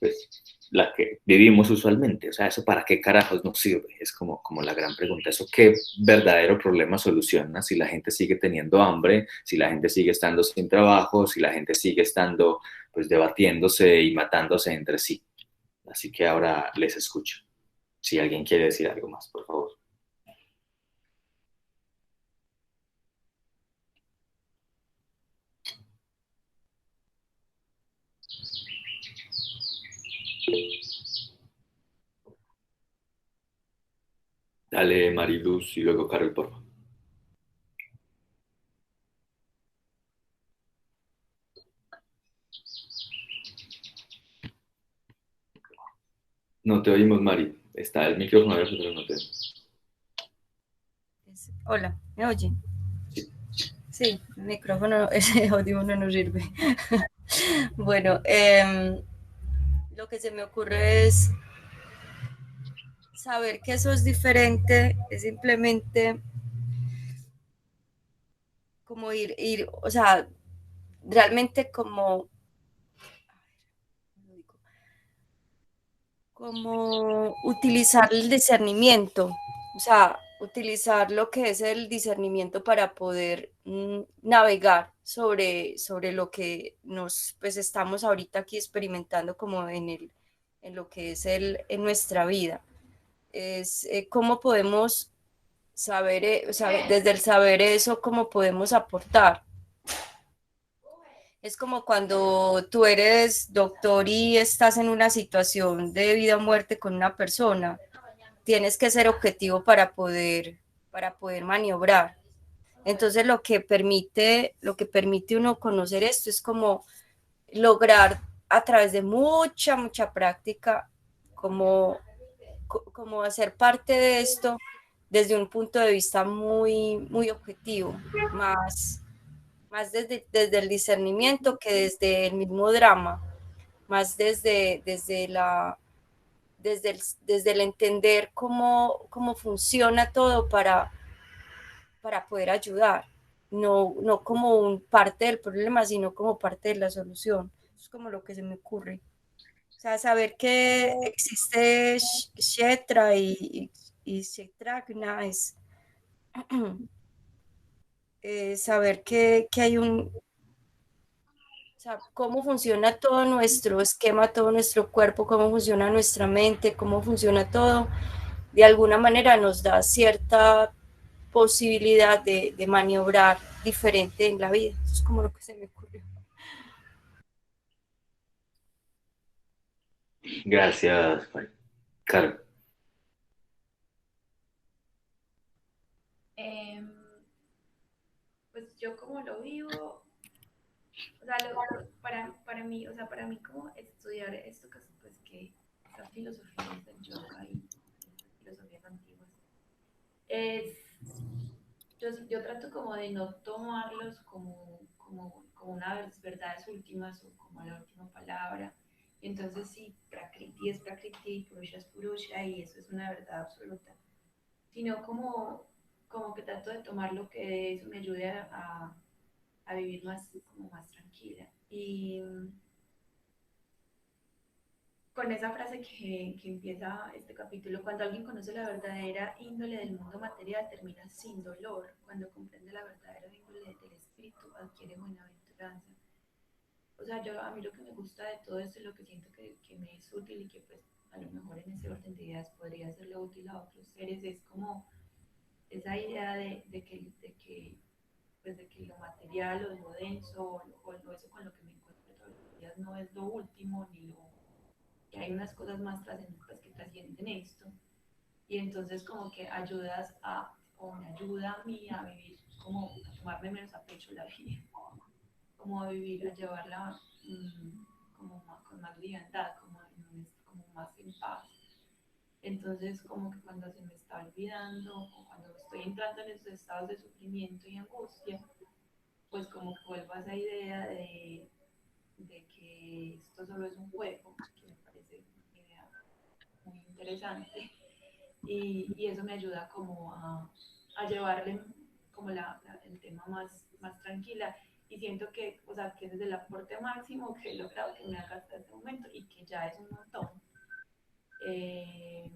Speaker 1: pues, la que vivimos usualmente? O sea, ¿eso para qué carajos nos sirve? Es como la gran pregunta. ¿Eso qué verdadero problema soluciona si la gente sigue teniendo hambre, si la gente sigue estando sin trabajo, si la gente sigue estando pues debatiéndose y matándose entre sí? Así que ahora les escucho. Si alguien quiere decir algo más, por favor. Dale, Mariluz, y luego Carol, por favor. No te oímos, Mari. Está el micrófono abierto, pero no te oímos.
Speaker 3: Hola, ¿me oye?
Speaker 1: Sí.
Speaker 3: Sí, el micrófono, ese audífono no sirve. Bueno, lo que se me ocurre es saber que eso es diferente, es simplemente como o sea, realmente como utilizar el discernimiento, o sea, utilizar lo que es el discernimiento para poder navegar sobre lo que nos pues estamos ahorita aquí experimentando como en lo que es en nuestra vida. Es cómo podemos saber, o sea, desde el saber eso, cómo podemos aportar. Es como cuando tú eres doctor y estás en una situación de vida o muerte con una persona, tienes que ser objetivo para poder maniobrar. Entonces lo que permite uno conocer esto es como lograr a través de mucha práctica, como hacer parte de esto desde un punto de vista muy objetivo, más desde el discernimiento que desde el mismo drama, más desde el entender cómo funciona todo para poder ayudar, no como parte del problema, sino como parte de la solución. Es como lo que se me ocurre. O sea, saber que existe Kshetra y Kshetragna es saber que hay o sea, cómo funciona todo nuestro esquema, todo nuestro cuerpo, cómo funciona nuestra mente, cómo funciona todo, de alguna manera nos da cierta posibilidad de maniobrar diferente en la vida. Eso es como lo que se me ocurrió.
Speaker 1: Gracias, Mari. Carol.
Speaker 2: Pues yo como lo vivo, o sea, para mí, o sea, para mí como estudiar esto que, pues, que estas filosofías del yoga y filosofías antiguas, es, yo trato como de no tomarlos como unas verdades últimas o como la última palabra. Y entonces sí, Prakriti es Prakriti, Purusha es Purusha y eso es una verdad absoluta,
Speaker 8: sino como que trato de tomar lo que eso me ayude a vivir más, como más tranquila. Y con esa frase que empieza este capítulo, cuando alguien conoce la verdadera índole del mundo material, termina sin dolor. Cuando comprende la verdadera índole del espíritu, adquiere buenaventuranza. O sea, a mí lo que me gusta de todo esto y lo que siento que me es útil y que pues a lo mejor en ese orden de ideas podría serle útil a otros seres, es como esa idea pues de que lo material o lo denso o eso con lo que me encuentro todos los días no es lo último ni lo que hay unas cosas más trascendentes que trascienden esto. Y entonces como que o me ayuda a mí a vivir, como a tomarme menos a pecho la vida, como a vivir, a llevarla con más libertad, como más en paz. Entonces como que cuando se me está olvidando o cuando estoy entrando en esos estados de sufrimiento y angustia, pues como que vuelvo a esa idea de que esto solo es un juego, que me parece una idea muy interesante, y eso me ayuda como a llevarle como el tema más tranquila, y siento que, o sea, que ese es el aporte máximo que he logrado que me haga hasta este momento y que ya es un montón. Que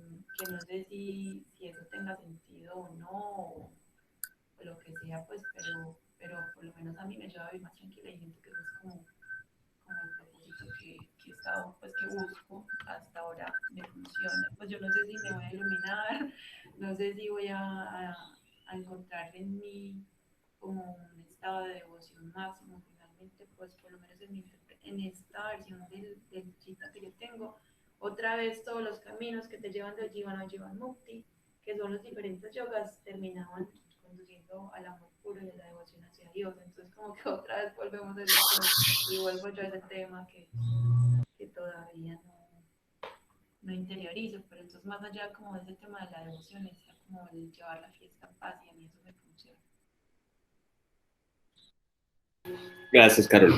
Speaker 8: no sé si eso tenga sentido o no, o lo que sea, pues, pero por lo menos a mí me ayuda a vivir más tranquila y siento que eso es como el propósito que he estado, pues que busco hasta ahora me funciona. Pues yo no sé si me voy a iluminar, no sé si voy a encontrar en mí como un estado de devoción máximo finalmente, pues por lo menos en esta versión del Chita que yo tengo, otra vez todos los caminos que te llevan del Jivana al Jivan Mukti, que son los diferentes yogas, terminaban conduciendo al amor puro y a la devoción hacia Dios. Entonces como que otra vez volvemos a ese tema y vuelvo yo a ese tema que todavía no interiorizo, pero entonces más allá como de ese tema de la devoción está como el llevar la fiesta en paz y a mí eso me funciona.
Speaker 1: Gracias, Carol.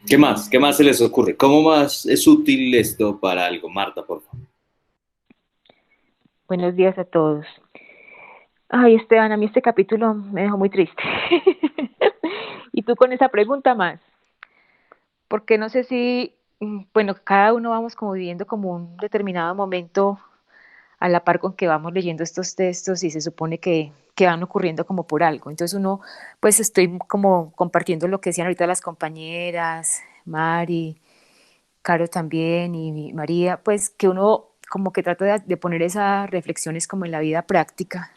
Speaker 1: ¿Qué más? ¿Qué más se les ocurre? ¿Cómo más es útil esto para algo? Marta, por favor.
Speaker 9: Buenos días a todos. Ay, Esteban, a mí este capítulo me dejó muy triste. Y tú con esa pregunta más. Porque no sé si, bueno, cada uno vamos como viviendo como un determinado momento a la par con que vamos leyendo estos textos y se supone que van ocurriendo como por algo. Entonces uno, pues estoy como compartiendo lo que decían ahorita las compañeras, Mari, Caro también y María, pues que uno como que trata de poner esas reflexiones como en la vida práctica.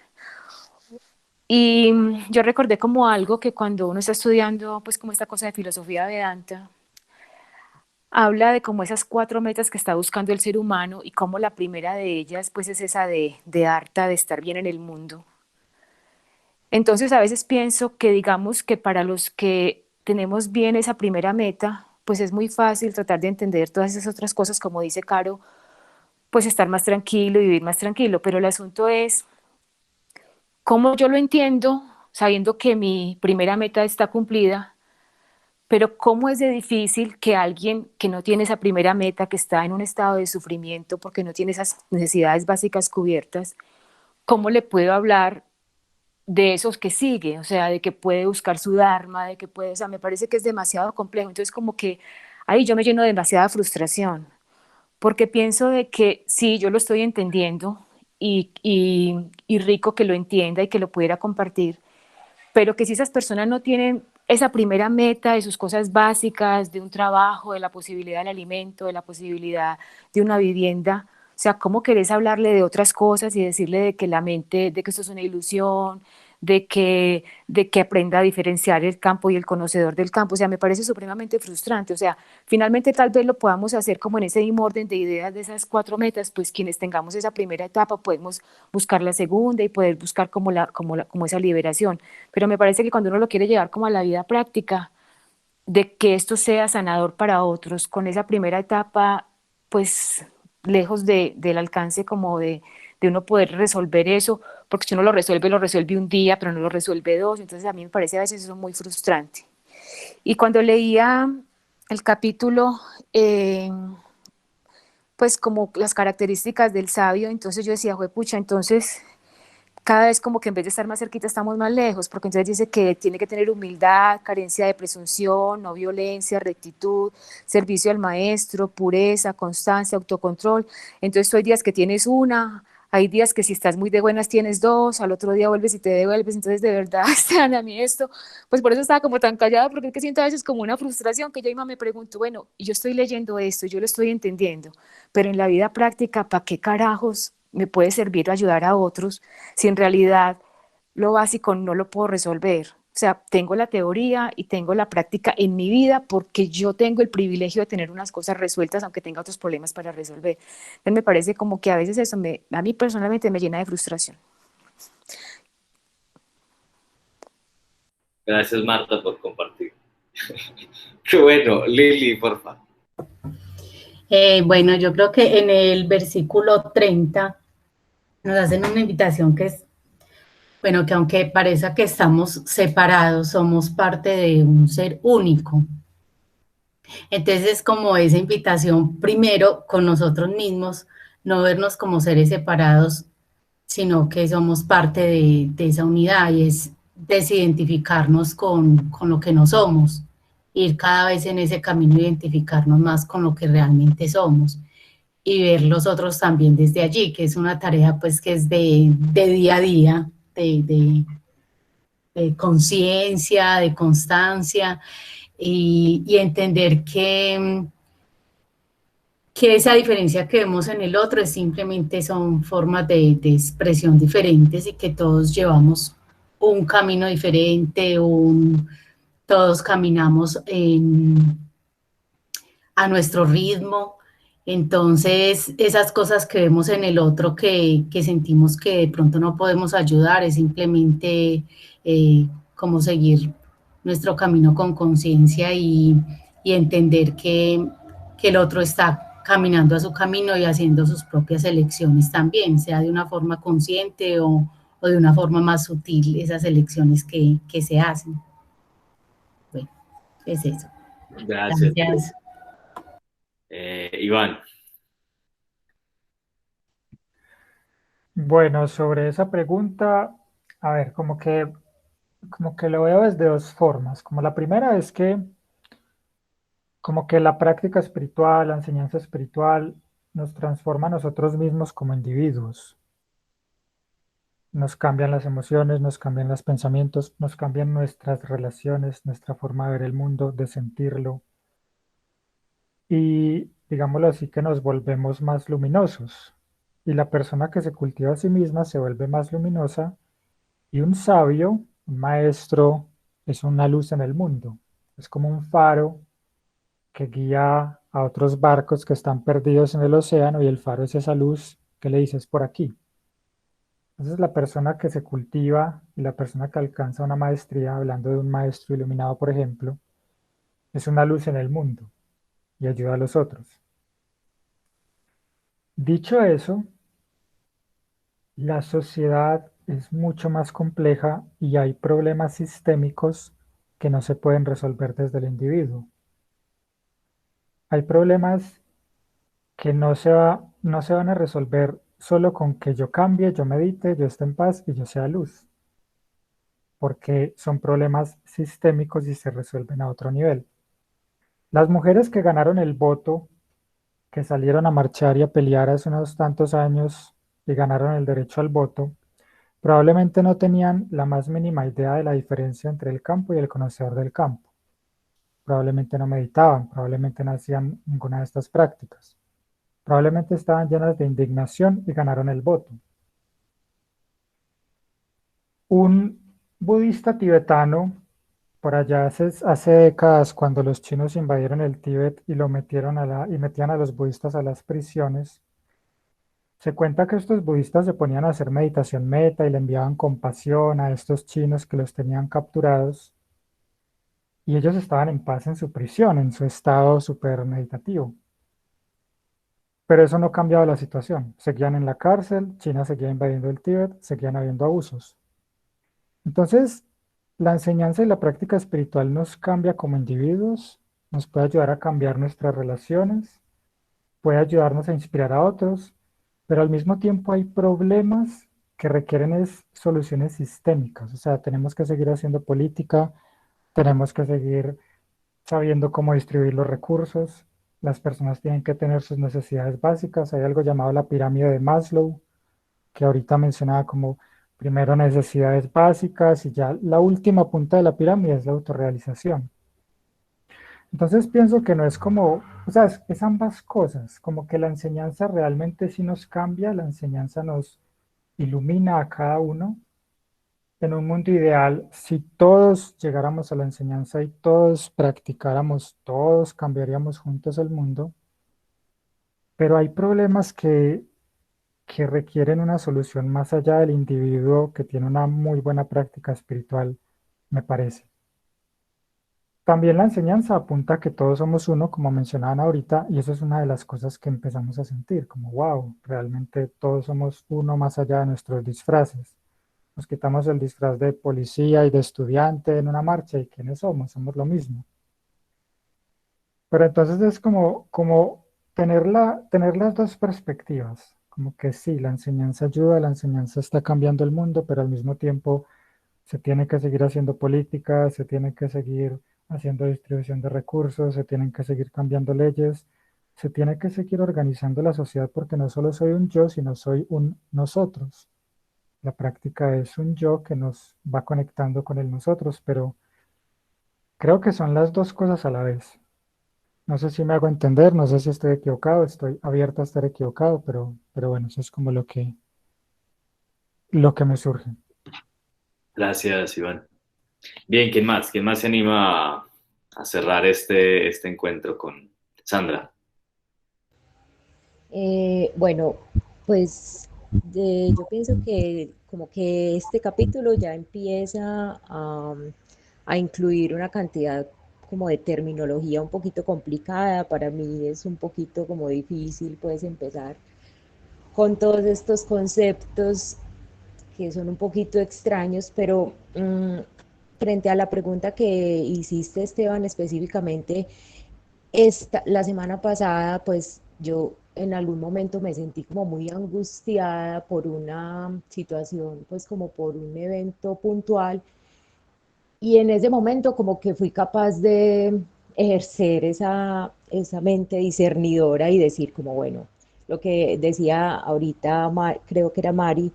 Speaker 9: Y yo recordé como algo que cuando uno está estudiando, pues como esta cosa de filosofía Vedanta, habla de como esas 4 metas que está buscando el ser humano y como la primera de ellas pues es esa de harta, de estar bien en el mundo. Entonces a veces pienso que digamos que para los que tenemos bien esa primera meta, pues es muy fácil tratar de entender todas esas otras cosas, como dice Caro, pues estar más tranquilo y vivir más tranquilo, pero el asunto es cómo yo lo entiendo, sabiendo que mi primera meta está cumplida, pero cómo es de difícil que alguien que no tiene esa primera meta, que está en un estado de sufrimiento porque no tiene esas necesidades básicas cubiertas, cómo le puedo hablar de esos que sigue, o sea, de que puede buscar su dharma, de que puede, o sea, me parece que es demasiado complejo, entonces como que ahí yo me lleno de demasiada frustración, porque pienso de que sí, yo lo estoy entendiendo y rico que lo entienda y que lo pudiera compartir, pero que si esas personas no tienen esa primera meta de sus cosas básicas, de un trabajo, de la posibilidad del alimento, de la posibilidad de una vivienda, o sea, ¿cómo querés hablarle de otras cosas y decirle de que la mente, de que esto es una ilusión, de que aprenda a diferenciar el campo y el conocedor del campo? O sea, me parece supremamente frustrante. O sea, finalmente tal vez lo podamos hacer como en ese mismo orden de ideas de esas 4 metas, pues quienes tengamos esa primera etapa podemos buscar la segunda y poder buscar como esa liberación. Pero me parece que cuando uno lo quiere llevar como a la vida práctica, de que esto sea sanador para otros, con esa primera etapa, pues lejos del alcance como de uno poder resolver eso, porque si uno lo resuelve un día, pero no lo resuelve dos, entonces a mí me parece a veces eso muy frustrante. Y cuando leía el capítulo, pues como las características del sabio, entonces yo decía, pucha, entonces cada vez como que en vez de estar más cerquita estamos más lejos, porque entonces dice que tiene que tener humildad, carencia de presunción, no violencia, rectitud, servicio al maestro, pureza, constancia, autocontrol. Entonces tú hay días que tienes una, hay días que si estás muy de buenas tienes dos, al otro día vuelves y te devuelves. Entonces de verdad, Esteban, a mí esto, pues por eso estaba como tan callada, porque es que siento a veces como una frustración que yo misma me pregunto, bueno, yo estoy leyendo esto, yo lo estoy entendiendo, pero en la vida práctica, ¿para qué carajos me puede servir ayudar a otros si en realidad lo básico no lo puedo resolver? O sea, tengo la teoría y tengo la práctica en mi vida porque yo tengo el privilegio de tener unas cosas resueltas, aunque tenga otros problemas para resolver. Entonces me parece como que a veces eso a mí personalmente me llena de frustración.
Speaker 1: Gracias, Marta, por compartir. Qué bueno, Lili, porfa.
Speaker 6: Bueno, yo creo que en el versículo 30 nos hacen una invitación que es, bueno, que aunque parezca que estamos separados, somos parte de un ser único. Entonces es como esa invitación primero con nosotros mismos, no vernos como seres separados, sino que somos parte de esa unidad y es desidentificarnos con lo que no somos, ir cada vez en ese camino, identificarnos más con lo que realmente somos y ver los otros también desde allí, que es una tarea pues que es de día a día, de conciencia, de constancia y entender que esa diferencia que vemos en el otro es simplemente son formas de expresión diferentes y que todos llevamos un camino diferente, todos caminamos a nuestro ritmo. Entonces, esas cosas que vemos en el otro que sentimos que de pronto no podemos ayudar, es simplemente como seguir nuestro camino con conciencia y entender que el otro está caminando a su camino y haciendo sus propias elecciones también, sea de una forma consciente o de una forma más sutil, esas elecciones que se hacen. Bueno, es eso.
Speaker 1: Gracias.
Speaker 6: Gracias.
Speaker 1: Iván.
Speaker 7: Bueno, sobre esa pregunta, a ver, como que lo veo desde dos formas. Como la primera es que como que la práctica espiritual, la enseñanza espiritual nos transforma a nosotros mismos como individuos. Nos cambian las emociones, nos cambian los pensamientos, nos cambian nuestras relaciones, nuestra forma de ver el mundo, de sentirlo. Y digámoslo así, que nos volvemos más luminosos. Y la persona que se cultiva a sí misma se vuelve más luminosa. Y un sabio, un maestro, es una luz en el mundo. Es como un faro que guía a otros barcos que están perdidos en el océano y el faro es esa luz que le dices por aquí. Entonces la persona que se cultiva y la persona que alcanza una maestría, hablando de un maestro iluminado, por ejemplo, es una luz en el mundo y ayuda a los otros. Dicho eso, la sociedad es mucho más compleja y hay problemas sistémicos que no se pueden resolver desde el individuo. Hay problemas que no se van a resolver solo con que yo cambie, yo medite, yo esté en paz y yo sea luz, porque son problemas sistémicos y se resuelven a otro nivel. Las mujeres que ganaron el voto, que salieron a marchar y a pelear hace unos tantos años y ganaron el derecho al voto, probablemente no tenían la más mínima idea de la diferencia entre el campo y el conocedor del campo. Probablemente no meditaban, probablemente no hacían ninguna de estas prácticas. Probablemente estaban llenas de indignación y ganaron el voto. Un budista tibetano, por allá hace décadas, cuando los chinos invadieron el Tíbet y y metían a los budistas a las prisiones, se cuenta que estos budistas se ponían a hacer meditación meta y le enviaban compasión a estos chinos que los tenían capturados y ellos estaban en paz en su prisión, en su estado súper meditativo. Pero eso no cambiaba la situación. Seguían en la cárcel, China seguía invadiendo el Tíbet, seguían habiendo abusos. Entonces, la enseñanza y la práctica espiritual nos cambia como individuos, nos puede ayudar a cambiar nuestras relaciones, puede ayudarnos a inspirar a otros, pero al mismo tiempo hay problemas que requieren es soluciones sistémicas. O sea, tenemos que seguir haciendo política, tenemos que seguir sabiendo cómo distribuir los recursos, las personas tienen que tener sus necesidades básicas. Hay algo llamado la pirámide de Maslow, que ahorita mencionaba como primero necesidades básicas y ya la última punta de la pirámide es la autorrealización. Entonces pienso que no es como, o sea, es ambas cosas, como que la enseñanza realmente sí nos cambia, la enseñanza nos ilumina a cada uno. En un mundo ideal, si todos llegáramos a la enseñanza y todos practicáramos, todos cambiaríamos juntos el mundo, pero hay problemas que requieren una solución más allá del individuo que tiene una muy buena práctica espiritual, me parece. También la enseñanza apunta a que todos somos uno, como mencionaban ahorita, y eso es una de las cosas que empezamos a sentir, como wow, realmente todos somos uno más allá de nuestros disfraces. Nos quitamos el disfraz de policía y de estudiante en una marcha y ¿quiénes somos? Somos lo mismo. Pero entonces es como tener las dos perspectivas, como que sí, la enseñanza ayuda, la enseñanza está cambiando el mundo, pero al mismo tiempo se tiene que seguir haciendo política, se tiene que seguir haciendo distribución de recursos, se tienen que seguir cambiando leyes, se tiene que seguir organizando la sociedad porque no solo soy un yo, sino soy un nosotros. La práctica es un yo que nos va conectando con el nosotros, pero creo que son las dos cosas a la vez. No sé si me hago entender, no sé si estoy equivocado, estoy abierto a estar equivocado, pero bueno, eso es como lo que me surge.
Speaker 1: Gracias, Iván. Bien, ¿quién más? ¿Quién más se anima a cerrar este encuentro con Sandra?
Speaker 10: Bueno, pues yo pienso que como que este capítulo ya empieza a incluir una cantidad como de terminología un poquito complicada. Para mí es un poquito como difícil pues empezar con todos estos conceptos que son un poquito extraños, pero frente a la pregunta que hiciste, Esteban, específicamente, la semana pasada, pues yo en algún momento me sentí como muy angustiada por una situación, pues como por un evento puntual, y en ese momento como que fui capaz de ejercer esa mente discernidora y decir como, bueno, lo que decía ahorita, creo que era Mari,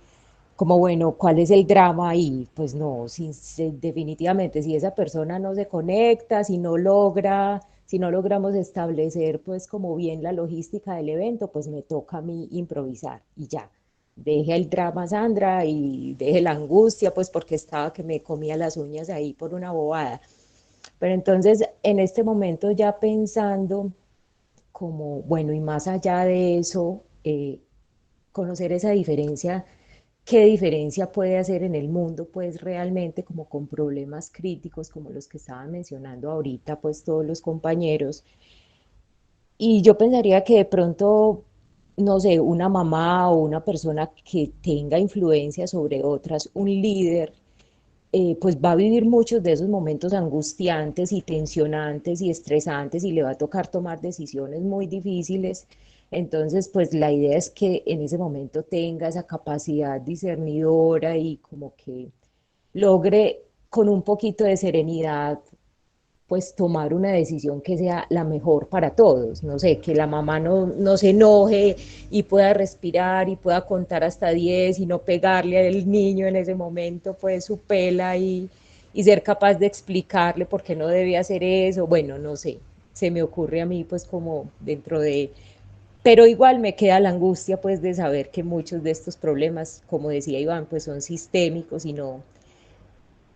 Speaker 10: como bueno, ¿cuál es el drama ahí? Pues no, definitivamente, si esa persona no se conecta, si no logramos establecer pues como bien la logística del evento, pues me toca a mí improvisar y ya. Deje el drama, Sandra, y deje la angustia, pues porque estaba que me comía las uñas ahí por una bobada. Pero entonces, en este momento ya pensando como, bueno, y más allá de eso, conocer esa diferencia, qué diferencia puede hacer en el mundo, pues realmente como con problemas críticos como los que estaban mencionando ahorita, pues todos los compañeros. Y yo pensaría que de pronto, no sé, una mamá o una persona que tenga influencia sobre otras, un líder, pues va a vivir muchos de esos momentos angustiantes y tensionantes y estresantes y le va a tocar tomar decisiones muy difíciles. Entonces, pues la idea es que en ese momento tenga esa capacidad discernidora y como que logre con un poquito de serenidad pues tomar una decisión que sea la mejor para todos. No sé, que la mamá no se enoje y pueda respirar y pueda contar hasta 10 y no pegarle al niño en ese momento, pues su pela y ser capaz de explicarle por qué no debe hacer eso. Bueno, no sé, se me ocurre a mí pues como dentro de... Pero igual me queda la angustia pues de saber que muchos de estos problemas, como decía Iván, pues son sistémicos y no,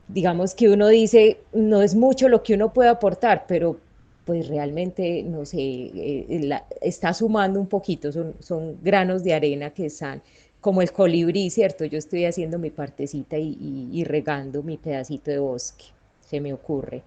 Speaker 10: digamos que uno dice, no es mucho lo que uno puede aportar, pero pues realmente, no sé, está sumando un poquito, son granos de arena que están como el colibrí, ¿cierto? Yo estoy haciendo mi partecita y regando mi pedacito de bosque, se me ocurre.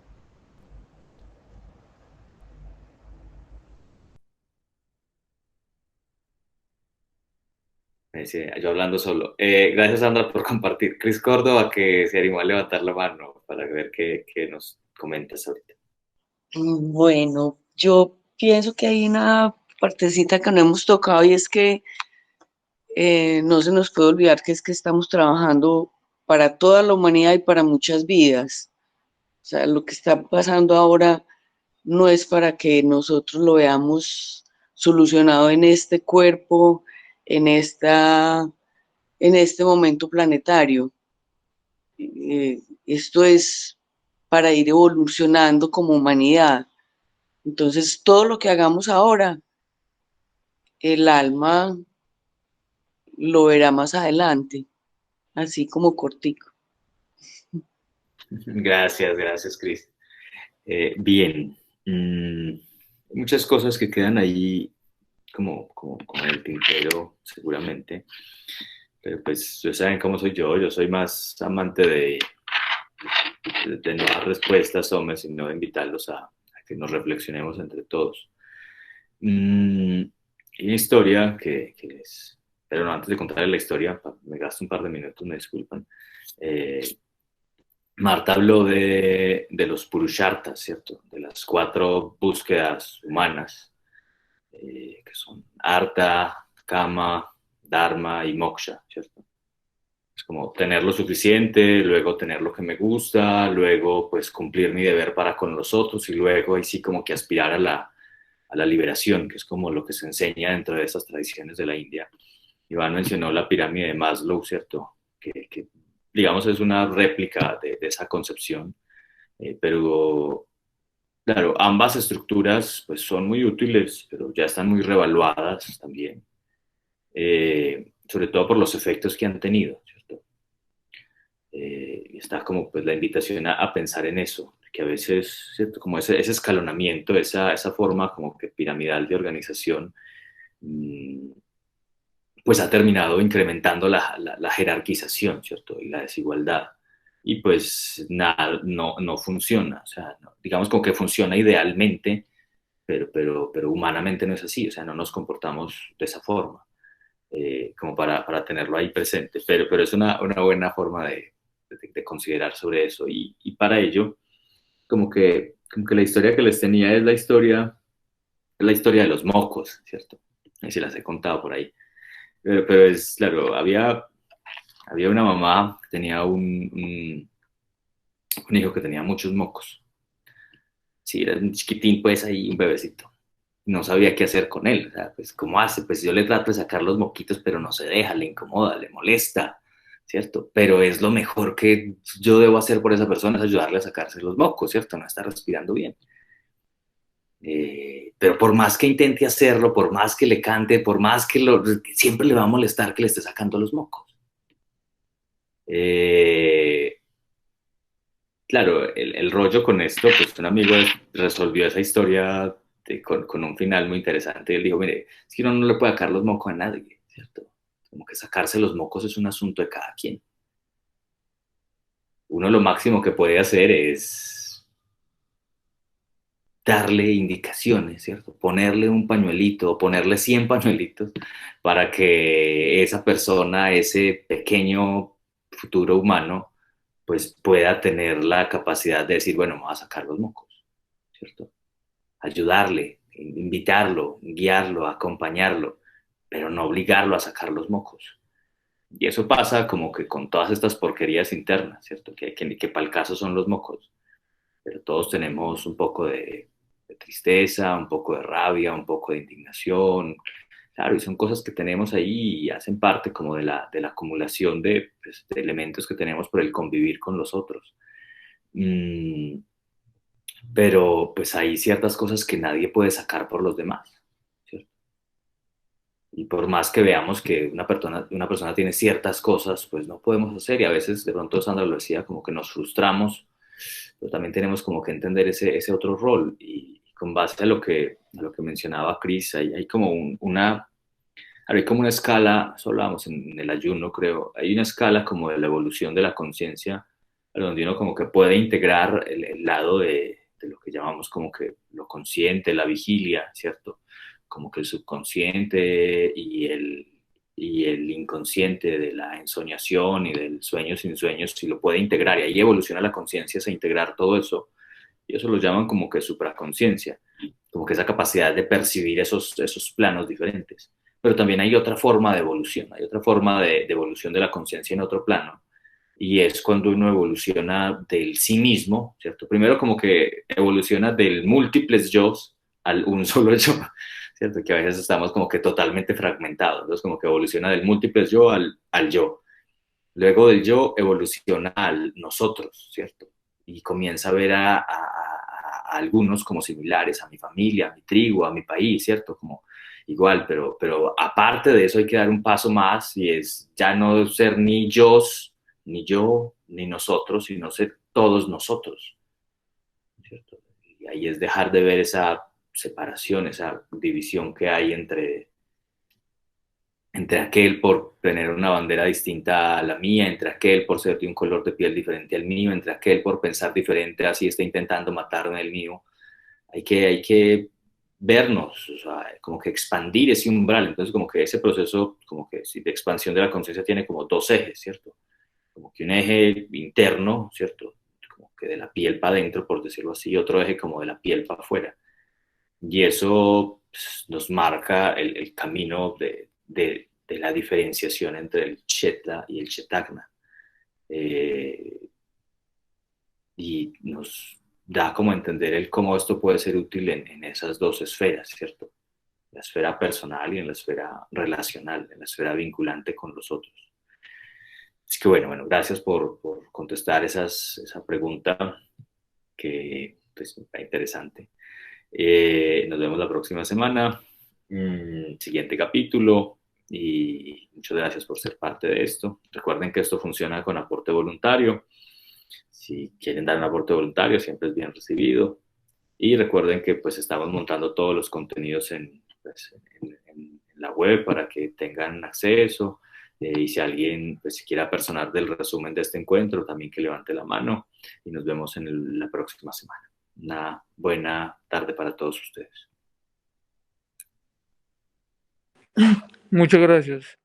Speaker 1: Sí, yo hablando solo. Gracias, Sandra, por compartir. Cris Córdoba, que se animó a levantar la mano para ver qué nos comentas ahorita.
Speaker 11: Bueno, yo pienso que hay una partecita que no hemos tocado y es que no se nos puede olvidar que es que estamos trabajando para toda la humanidad y para muchas vidas. O sea, lo que está pasando ahora no es para que nosotros lo veamos solucionado en este cuerpo, en este momento planetario. Esto es para ir evolucionando como humanidad. Entonces, todo lo que hagamos ahora, el alma lo verá más adelante, así como cortico.
Speaker 1: Gracias, Cris. Bien, muchas cosas que quedan ahí como en el tintero, seguramente. Pero pues, ustedes saben cómo soy yo soy más amante de no dar respuestas, hombres, sino de invitarlos a que nos reflexionemos entre todos. Hay una historia que les... Pero no, antes de contarles la historia, me gasto un par de minutos, me disculpan. Marta habló de los purushartas, ¿cierto? De las 4 búsquedas humanas, que son Artha, Kama, Dharma y Moksha, ¿cierto? Es como tener lo suficiente, luego tener lo que me gusta, luego pues cumplir mi deber para con los otros y luego ahí sí como que aspirar a la liberación, que es como lo que se enseña dentro de esas tradiciones de la India. Iván mencionó la pirámide de Maslow, ¿cierto? Que digamos es una réplica de esa concepción, pero claro, ambas estructuras pues son muy útiles, pero ya están muy revaluadas también, sobre todo por los efectos que han tenido, ¿cierto? Y está como pues la invitación a pensar en eso, que a veces, ¿cierto? Como ese escalonamiento, esa forma como que piramidal de organización, pues ha terminado incrementando la jerarquización, ¿cierto? Y la desigualdad. Y pues nada, no funciona. O sea, digamos como que funciona idealmente, pero humanamente no es así. O sea, no nos comportamos de esa forma, como para tenerlo ahí presente. Pero es una buena forma de considerar sobre eso. Y para ello, como que la historia que les tenía es la historia de los mocos, ¿cierto? Y se las he contado por ahí. Pero es, claro, había una mamá que tenía un hijo que tenía muchos mocos. Sí, era un chiquitín, pues ahí, un bebecito. No sabía qué hacer con él. O sea, pues, ¿cómo hace? Pues yo le trato de sacar los moquitos, pero no se deja, le incomoda, le molesta, ¿cierto? Pero es lo mejor que yo debo hacer por esa persona, es ayudarle a sacarse los mocos, ¿cierto? No está respirando bien. Pero por más que intente hacerlo, por más que le cante, por más que siempre le va a molestar que le esté sacando los mocos. Claro, el rollo con esto, pues un amigo resolvió esa historia con un final muy interesante. Y él dijo, mire, es que uno no le puede sacar los mocos a nadie, ¿cierto? Como que sacarse los mocos es un asunto de cada quien. Uno lo máximo que puede hacer es darle indicaciones, ¿cierto? Ponerle un pañuelito, ponerle 100 pañuelitos para que esa persona, ese pequeño futuro humano, pues pueda tener la capacidad de decir, bueno, me voy a sacar los mocos, ¿cierto? Ayudarle, invitarlo, guiarlo, acompañarlo, pero no obligarlo a sacar los mocos. Y eso pasa como que con todas estas porquerías internas, ¿cierto? Que para el caso son los mocos, pero todos tenemos un poco de tristeza, un poco de rabia, un poco de indignación, claro, y son cosas que tenemos ahí y hacen parte como de la acumulación pues, de elementos que tenemos por el convivir con los otros. Pero pues hay ciertas cosas que nadie puede sacar por los demás, ¿cierto? Y por más que veamos que una persona tiene ciertas cosas, pues no podemos hacer, y a veces, de pronto Sandra lo decía, como que nos frustramos, pero también tenemos como que entender ese otro rol, y con base a lo que mencionaba Cris, hay como hay como una escala, eso hablábamos en el ayuno, creo, hay una escala como de la evolución de la conciencia, donde uno como que puede integrar el lado de lo que llamamos como que lo consciente, la vigilia, ¿cierto? Como que el subconsciente y el inconsciente de la ensoñación y del sueño sin sueños, si lo puede integrar, y ahí evoluciona la conciencia a integrar todo eso, y eso lo llaman como que supraconciencia, como que esa capacidad de percibir esos planos diferentes. pero también hay otra forma de evolución, hay otra forma de evolución de la conciencia en otro plano, y es cuando uno evoluciona del sí mismo, ¿cierto? Primero como que evoluciona del múltiples yo al un solo yo, ¿cierto? Que a veces estamos como que totalmente fragmentados, entonces como que evoluciona del múltiples yo al yo. Luego del yo evoluciona al nosotros, ¿cierto? Y comienza a ver a algunos como similares, a mi familia, a mi tribu, a mi país, ¿cierto? Como igual, pero aparte de eso hay que dar un paso más y es ya no ser ni yo, ni nosotros, sino ser todos nosotros, ¿cierto? Y ahí es dejar de ver esa separación, esa división que hay entre aquel por tener una bandera distinta a la mía, entre aquel por ser de un color de piel diferente al mío, entre aquel por pensar diferente, así está intentando matarme el mío. Hay que vernos, o sea, como que expandir ese umbral. Entonces, como que ese proceso, como que sí, de expansión de la conciencia tiene como dos ejes, ¿cierto? Como que un eje interno, ¿cierto? Como que de la piel para adentro, por decirlo así, y otro eje como de la piel para afuera. Y eso pues, nos marca el camino de la diferenciación entre el Chetla y el Chetagna. Y nos da como entender el cómo esto puede ser útil en esas dos esferas, ¿cierto? La esfera personal y en la esfera relacional, en la esfera vinculante con los otros. Así que bueno, gracias por contestar esa pregunta que pues, está interesante. Nos vemos la próxima semana, siguiente capítulo, y muchas gracias por ser parte de esto. Recuerden que esto funciona con aporte voluntario. Si quieren dar un aporte voluntario, siempre es bien recibido. Y recuerden que pues estamos montando todos los contenidos en la web para que tengan acceso. Y si alguien pues, quiera personar del resumen de este encuentro, también que levante la mano. Y nos vemos en la próxima semana. Una buena tarde para todos ustedes.
Speaker 12: Muchas gracias.